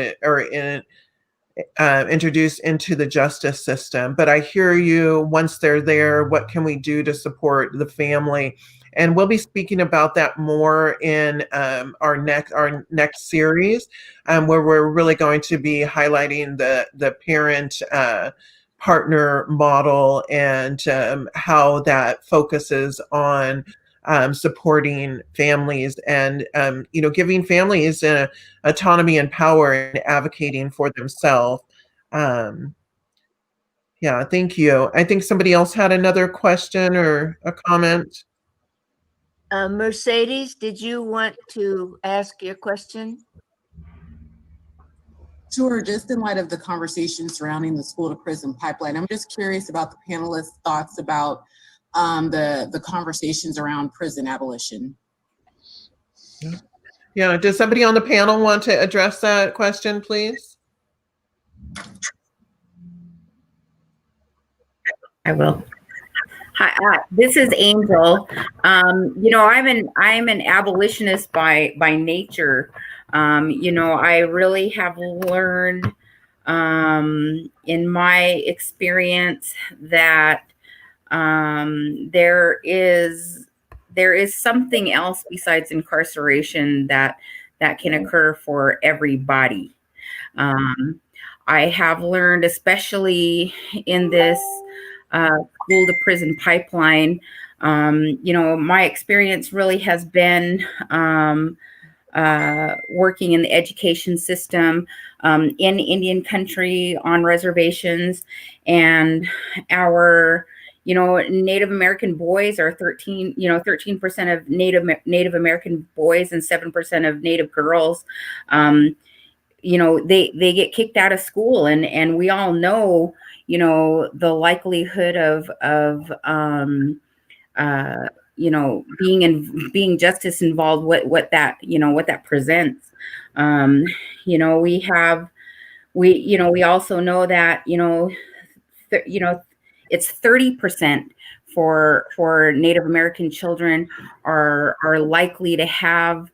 into the justice system. But I hear you. Once they're there, what can we do to support the family? And we'll be speaking about that more in our next series, where we're really going to be highlighting the parent partner model and how that focuses on supporting families and giving families autonomy and power and advocating for themselves. Yeah, thank you. I think somebody else had another question or a comment. Mercedes, did you want to ask your question? Sure. Just in light of the conversation surrounding the school to prison pipeline, I'm just curious about the panelists' thoughts about the conversations around prison abolition. Yeah. Does somebody on the panel want to address that question, please? I will. Hi, this is Angel. I'm an abolitionist by nature. I really have learned in my experience that there is something else besides incarceration that can occur for everybody. I have learned, especially in this school to prison pipeline, my experience really has been working in the education system in Indian country on reservations, and our Native American boys are 13% of Native American boys and 7% of Native girls. They get kicked out of school, and we all know the likelihood of being justice involved, what that presents. We also know that it's 30% for Native American children are likely to have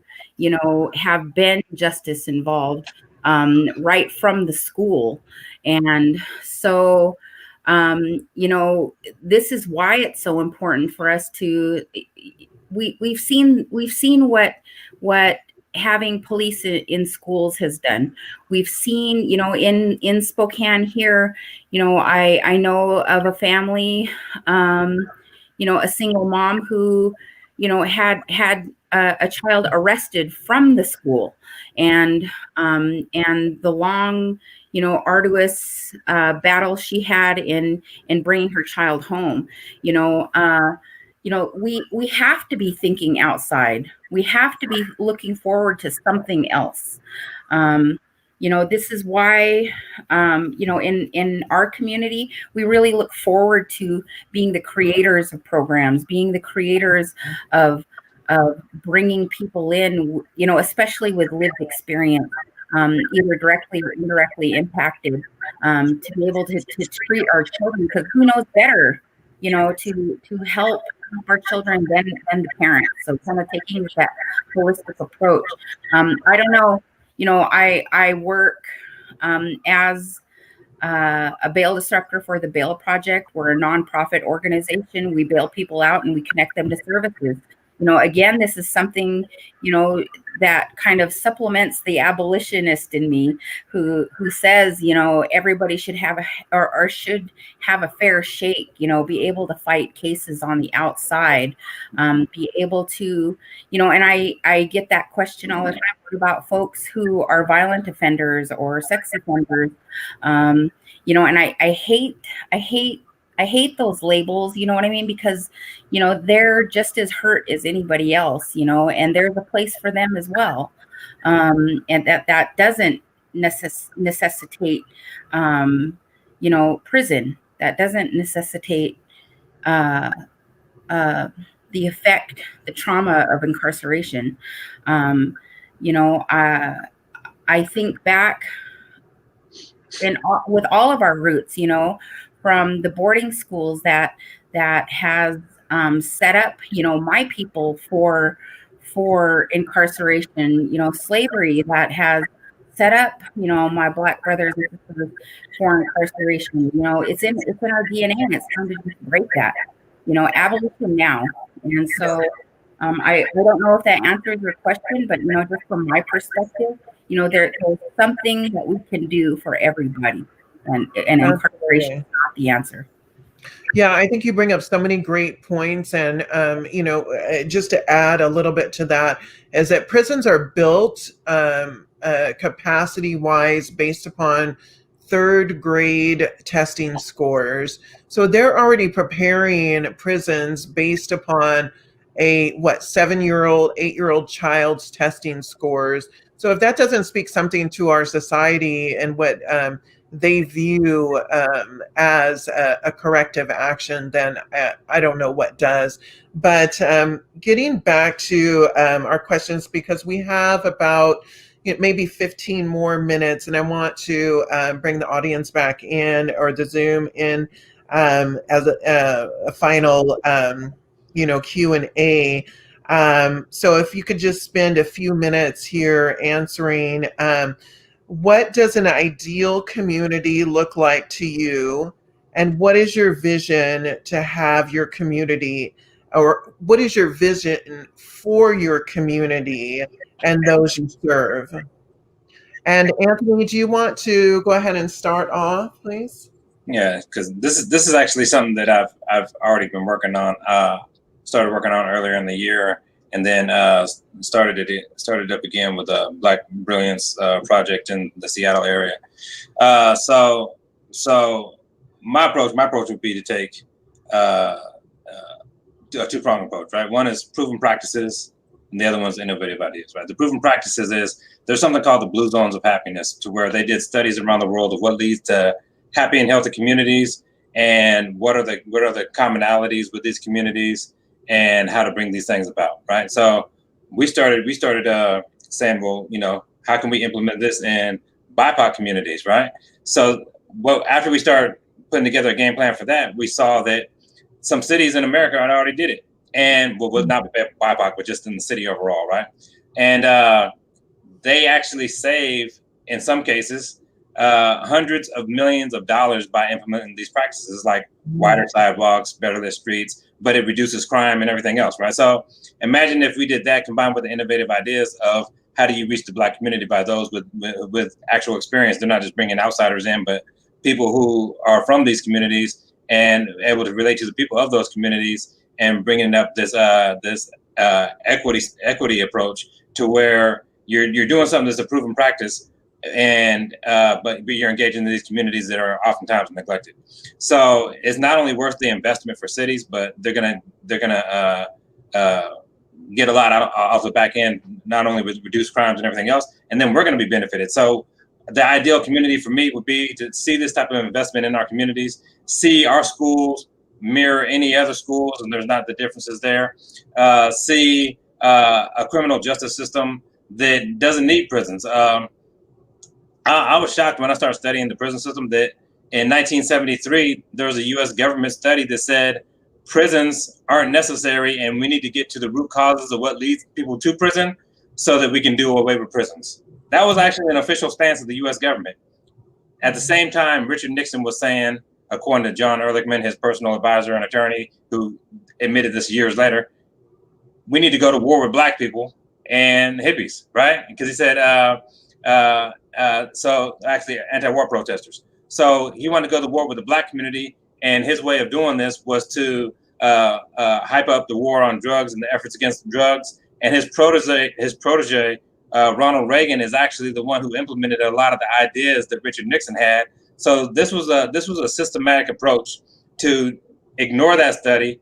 been justice involved right from the school. And so this is why it's so important for us to we've seen what having police in schools has done. We've seen, in Spokane here, I know of a family, a single mom who, had a child arrested from the school, and the long, arduous battle she had in bringing her child home. We have to be thinking outside. We have to be looking forward to something else. This is why, in our community, we really look forward to being the creators of programs, being the creators of bringing people in, especially with lived experience. either directly or indirectly impacted, to be able to treat our children, because who knows better, to help our children than the parents. So kind of taking that holistic approach. I don't know, I work as a bail disruptor for the Bail Project. We're a nonprofit organization. We bail people out and we connect them to services. Again, this is something, that kind of supplements the abolitionist in me who says, everybody should have or should have a fair shake, be able to fight cases on the outside, be able to, and I get that question all the time about folks who are violent offenders or sex offenders, and I hate those labels, you know what I mean? Because, they're just as hurt as anybody else, and there's a place for them as well. And that doesn't necessitate, prison. That doesn't necessitate the effect, the trauma of incarceration. I think back with all of our roots, from the boarding schools that has set up, my people for incarceration, slavery that has set up, my Black brothers and sisters for incarceration. It's in our DNA, and it's time to just break that. Abolition now. And so I don't know if that answers your question, but just from my perspective, there's something that we can do for everybody, and incarceration is not the answer. Yeah, I think you bring up so many great points. And, just to add a little bit to that, is that prisons are built capacity-wise based upon third grade testing scores. So they're already preparing prisons based upon a 7-year-old, 8-year-old child's testing scores. So if that doesn't speak something to our society and what they view as a corrective action, then I don't know what does. But getting back to our questions, because we have about maybe 15 more minutes, and I want to bring the audience back in, or the Zoom in, as a final Q&A. So if you could just spend a few minutes here answering, what does an ideal community look like to you? And what is your vision to have your community, or what is your vision for your community and those you serve? And Anthony, do you want to go ahead and start off, please? Yeah, because this is actually something that I've already been working on. Started working on earlier in the year, and then started up again with the Black Brilliance project in the Seattle area. So my approach would be to take a two-pronged approach, right? One is proven practices, and the other one is innovative ideas, right? The proven practices is there's something called the blue zones of happiness, to where they did studies around the world of what leads to happy and healthy communities, and what are the commonalities with these communities, and how to bring these things about, right? So we started saying, well, how can we implement this in BIPOC communities, right? So after we started putting together a game plan for that, we saw that some cities in America had already did it, and was not BIPOC, but just in the city overall, right? And they actually save, in some cases, hundreds of millions of dollars by implementing these practices, like wider sidewalks, better lit streets, but it reduces crime and everything else, right? So imagine if we did that combined with the innovative ideas of how do you reach the Black community by those with actual experience. They're not just bringing outsiders in, but people who are from these communities and able to relate to the people of those communities, and bringing up this equity approach, to where you're doing something that's a proven practice, and but you're engaging in these communities that are oftentimes neglected. So it's not only worth the investment for cities, but they're gonna get a lot off the back end, not only with reduced crimes and everything else, and then we're gonna be benefited. So the ideal community for me would be to see this type of investment in our communities, see our schools mirror any other schools, and there's not the differences there. See a criminal justice system that doesn't need prisons. I was shocked when I started studying the prison system that in 1973, there was a U.S. government study that said prisons aren't necessary and we need to get to the root causes of what leads people to prison so that we can do away with prisons. That was actually an official stance of the U.S. government. At the same time, Richard Nixon was saying, according to John Ehrlichman, his personal advisor and attorney, who admitted this years later, we need to go to war with black people and hippies, right? Because he said, so actually anti-war protesters. So he wanted to go to war with the black community, and his way of doing this was to hype up the war on drugs and the efforts against drugs. And his protege, Ronald Reagan, is actually the one who implemented a lot of the ideas that Richard Nixon had. So this was a systematic approach to ignore that study,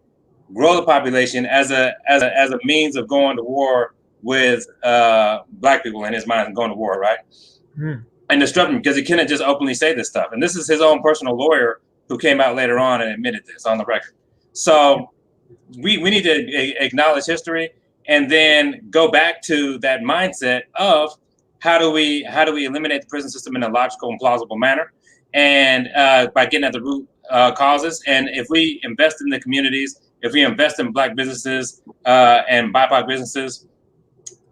grow the population as a means of going to war with black people in his mind, going to war, right? And disrupt him because he couldn't just openly say this stuff. And this is his own personal lawyer who came out later on and admitted this on the record. So we need to acknowledge history and then go back to that mindset of how do we eliminate the prison system in a logical and plausible manner, and by getting at the root causes. And if we invest in the communities, if we invest in black businesses and BIPOC businesses,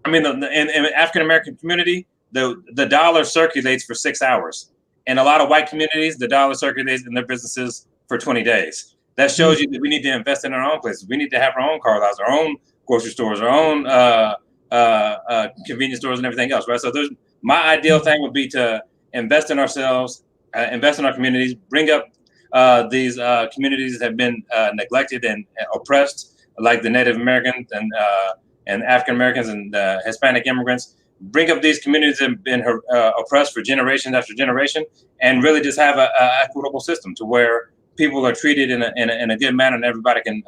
I mean, in the African American community, the dollar circulates for 6 hours. In a lot of white communities, the dollar circulates in their businesses for 20 days. That shows you that we need to invest in our own places. We need to have our own car lots, our own grocery stores, our own convenience stores and everything else, right? So my ideal thing would be to invest in ourselves, invest in our communities, bring up these communities that have been neglected and oppressed, like the Native Americans and African Americans and Hispanic immigrants. Bring up these communities that have been oppressed for generation after generation, and really just have an equitable system to where people are treated in a good manner, and everybody can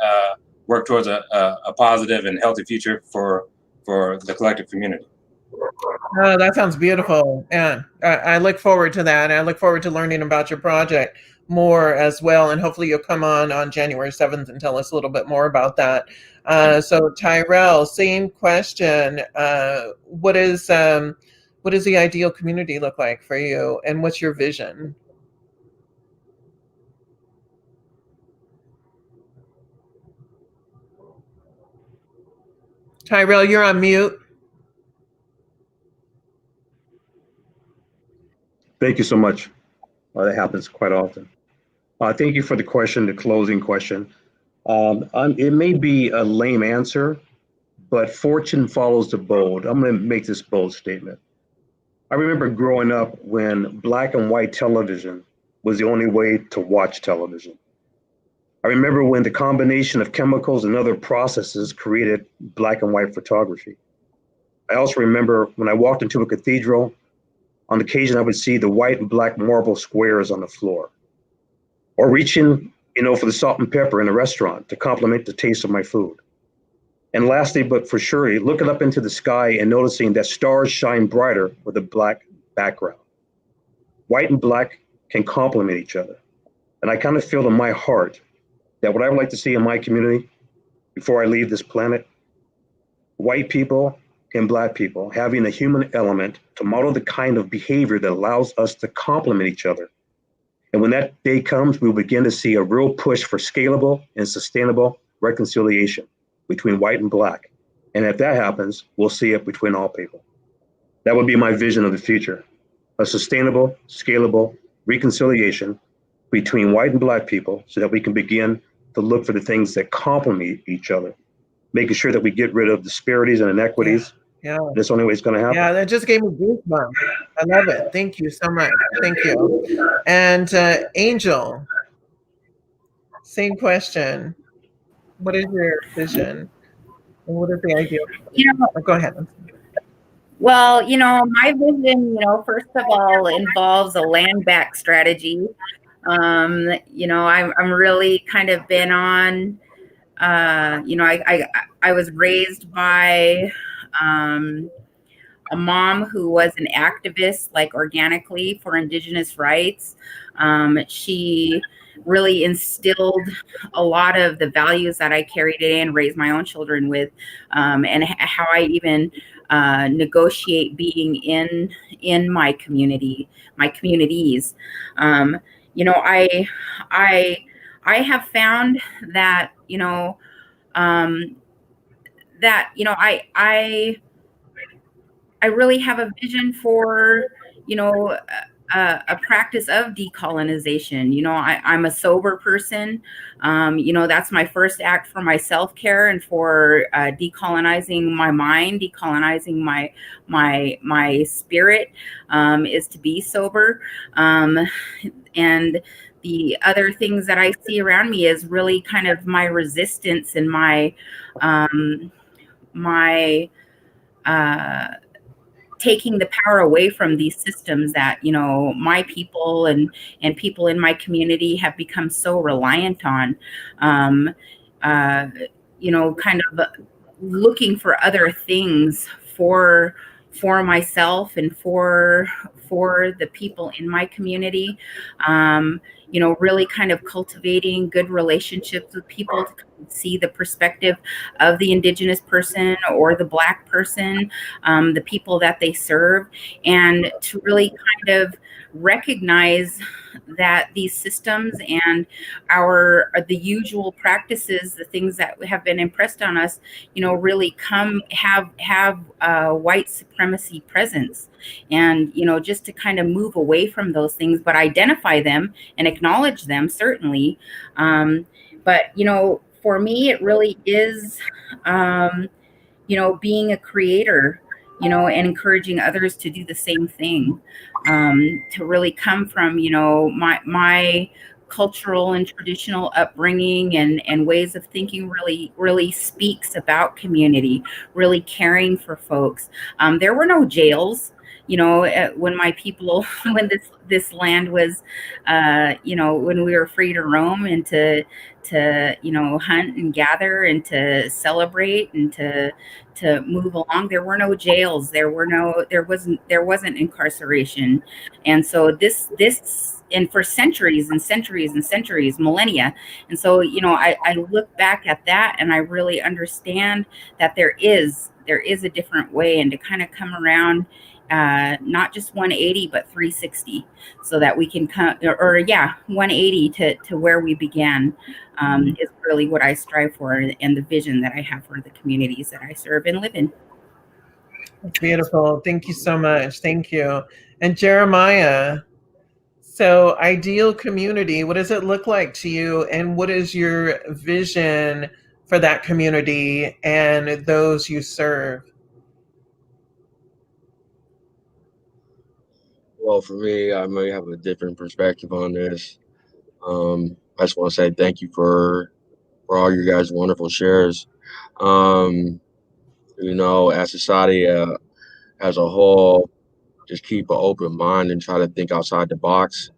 work towards a positive and healthy future for the collective community. Oh, that sounds beautiful. Yeah, I look forward to that. I look forward to learning about your project more as well. And hopefully you'll come on January 7th and tell us a little bit more about that. So Tyrell, same question. What does the ideal community look like for you? And what's your vision? Tyrell, you're on mute. Thank you so much. That happens quite often. Thank you for the question, the closing question. It may be a lame answer, but fortune follows the bold. I'm going to make this bold statement. I remember growing up when black and white television was the only way to watch television. I remember when the combination of chemicals and other processes created black and white photography. I also remember when I walked into a cathedral, on occasion I would see the white and black marble squares on the floor, or reaching, for the salt and pepper in a restaurant to complement the taste of my food. And lastly, but for sure, looking up into the sky and noticing that stars shine brighter with a black background. White and black can complement each other. And I kind of feel in my heart that what I would like to see in my community before I leave this planet, white people and black people having a human element to model the kind of behavior that allows us to complement each other. And when that day comes, we'll begin to see a real push for scalable and sustainable reconciliation between white and black. And if that happens, we'll see it between all people. That would be my vision of the future, a sustainable, scalable reconciliation between white and black people so that we can begin to look for the things that complement each other, making sure that we get rid of disparities and inequities. Yeah. That's the only way it's going to happen. Yeah, that just gave me goosebumps. I love it. Thank you so much. Thank you. And Angel, same question. What is your vision? And what is the ideal? Go ahead. Well, my vision, first of all, involves a land back strategy. I'm really kind of been on, I was raised by a mom who was an activist, like organically for Indigenous rights. She really instilled a lot of the values that I carried in and raised my own children with, and how I even negotiate being in my communities. You know, I have found that, you know, I really have a vision for, you know, a practice of decolonization. You know, I'm a sober person. You know, that's my first act for my self-care and for decolonizing my mind, decolonizing my spirit, is to be sober. And the other things that I see around me is really kind of my resistance and my taking the power away from these systems that, you know, my people and people in my community have become so reliant on. You know, kind of looking for other things for myself and for the people in my community. You know, really kind of cultivating good relationships with people to see the perspective of the Indigenous person or the Black person, the people that they serve, and to really kind of recognize that these systems and the usual practices, the things that have been impressed on us, you know, really have white supremacy presence. And, you know, just to kind of move away from those things, but identify them and acknowledge them, certainly. But, you know, for me, it really is, you know, being a creator, you know, and encouraging others to do the same thing, to really come from, you know, my cultural and traditional upbringing and ways of thinking really speaks about community, really caring for folks. There were no jails, you know, when my people, when this land was, you know, when we were free to roam and to you know, hunt and gather and to celebrate and to move along. There were no jails. There wasn't incarceration. And so this and for centuries and centuries and centuries, millennia. And so, you know, I look back at that and I really understand that there is a different way, and to kind of come around, not just 180, but 360, so that we can come, or 180 to where we began, is really what I strive for, and the vision that I have for the communities that I serve and live in. That's beautiful. Thank you so much. Thank you. And Jeremiah, so ideal community, what does it look like to you? And what is your vision for that community and those you serve? Well, for me, I may have a different perspective on this. I just want to say thank you for all your guys' wonderful shares. You know, as society as a whole, just keep an open mind and try to think outside the box.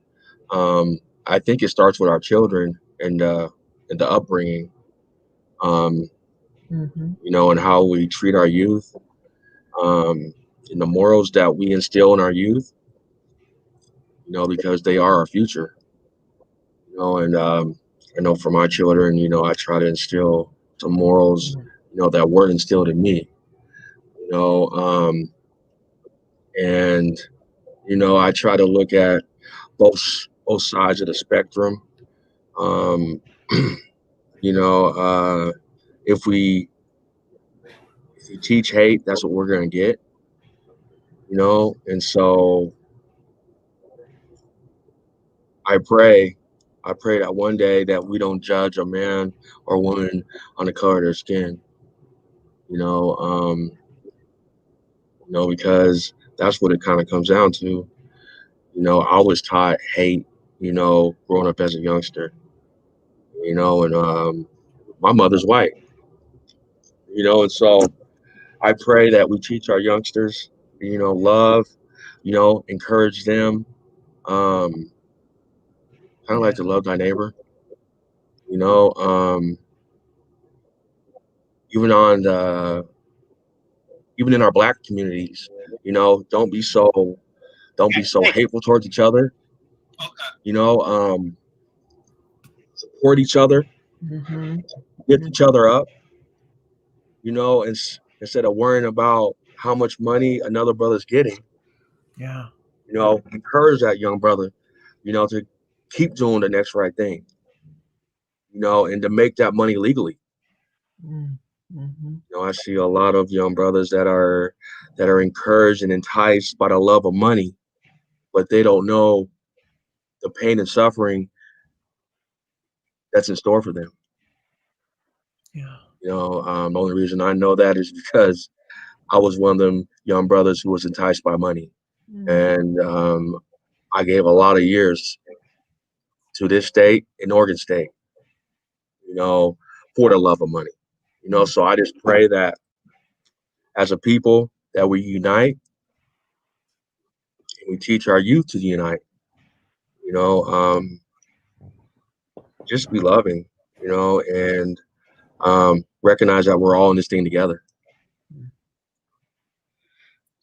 I think it starts with our children and the upbringing, you know, and how we treat our youth, and the morals that we instill in our youth, you know, because they are our future, you know. And I know for my children, you know, I try to instill some morals, you know, that were instilled in me, you know, and, you know, I try to look at both sides of the spectrum. You know, if we teach hate, that's what we're going to get, you know. And so I pray that one day that we don't judge a man or woman on the color of their skin, you know, because that's what it kind of comes down to. You know, I was taught hate, you know, growing up as a youngster, you know, and my mother's white, you know. And so I pray that we teach our youngsters, you know, love, you know, encourage them, kind of like to love thy neighbor, you know, even in our Black communities, you know, don't be so hateful towards each other, you know, support each other, lift each other up, you know, instead of worrying about how much money another brother's getting, Yeah. you know, encourage that young brother, you know, to keep doing the next right thing, you know, and to make that money legally. Mm-hmm. You know, I see a lot of young brothers that are encouraged and enticed by the love of money, but they don't know the pain and suffering that's in store for them. Yeah. You know, the only reason I know that is because I was one of them young brothers who was enticed by money. And I gave a lot of years to this state and Oregon State, you know, for the love of money. You know, so I just pray that as a people that we unite and we teach our youth to unite, you know, just be loving, you know, and recognize that we're all in this thing together.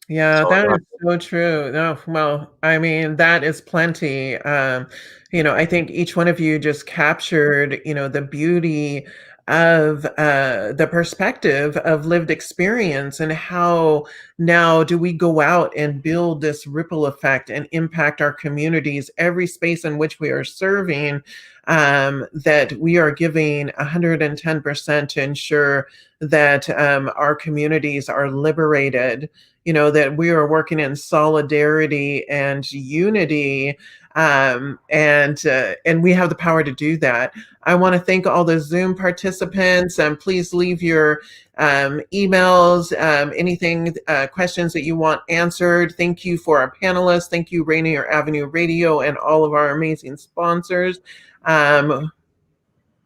Yeah, So that is so true. No, well, I mean, that is plenty. You know, I think each one of you just captured, you know, the beauty of the perspective of lived experience and how now do we go out and build this ripple effect and impact our communities, every space in which we are serving, that we are giving 110% to ensure that our communities are liberated, you know, that we are working in solidarity and unity, and we have the power to do that. I want to thank all the Zoom participants, and please leave your emails, anything, questions that you want answered. Thank you for our panelists. Thank you, Rainier Avenue Radio, and all of our amazing sponsors.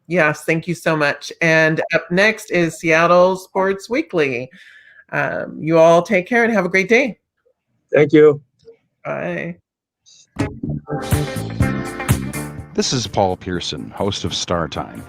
Yes, thank you so much. And up next is Seattle Sports Weekly. You all take care and have a great day. Thank you. Bye. This is Paul Pearson, host of Star Time.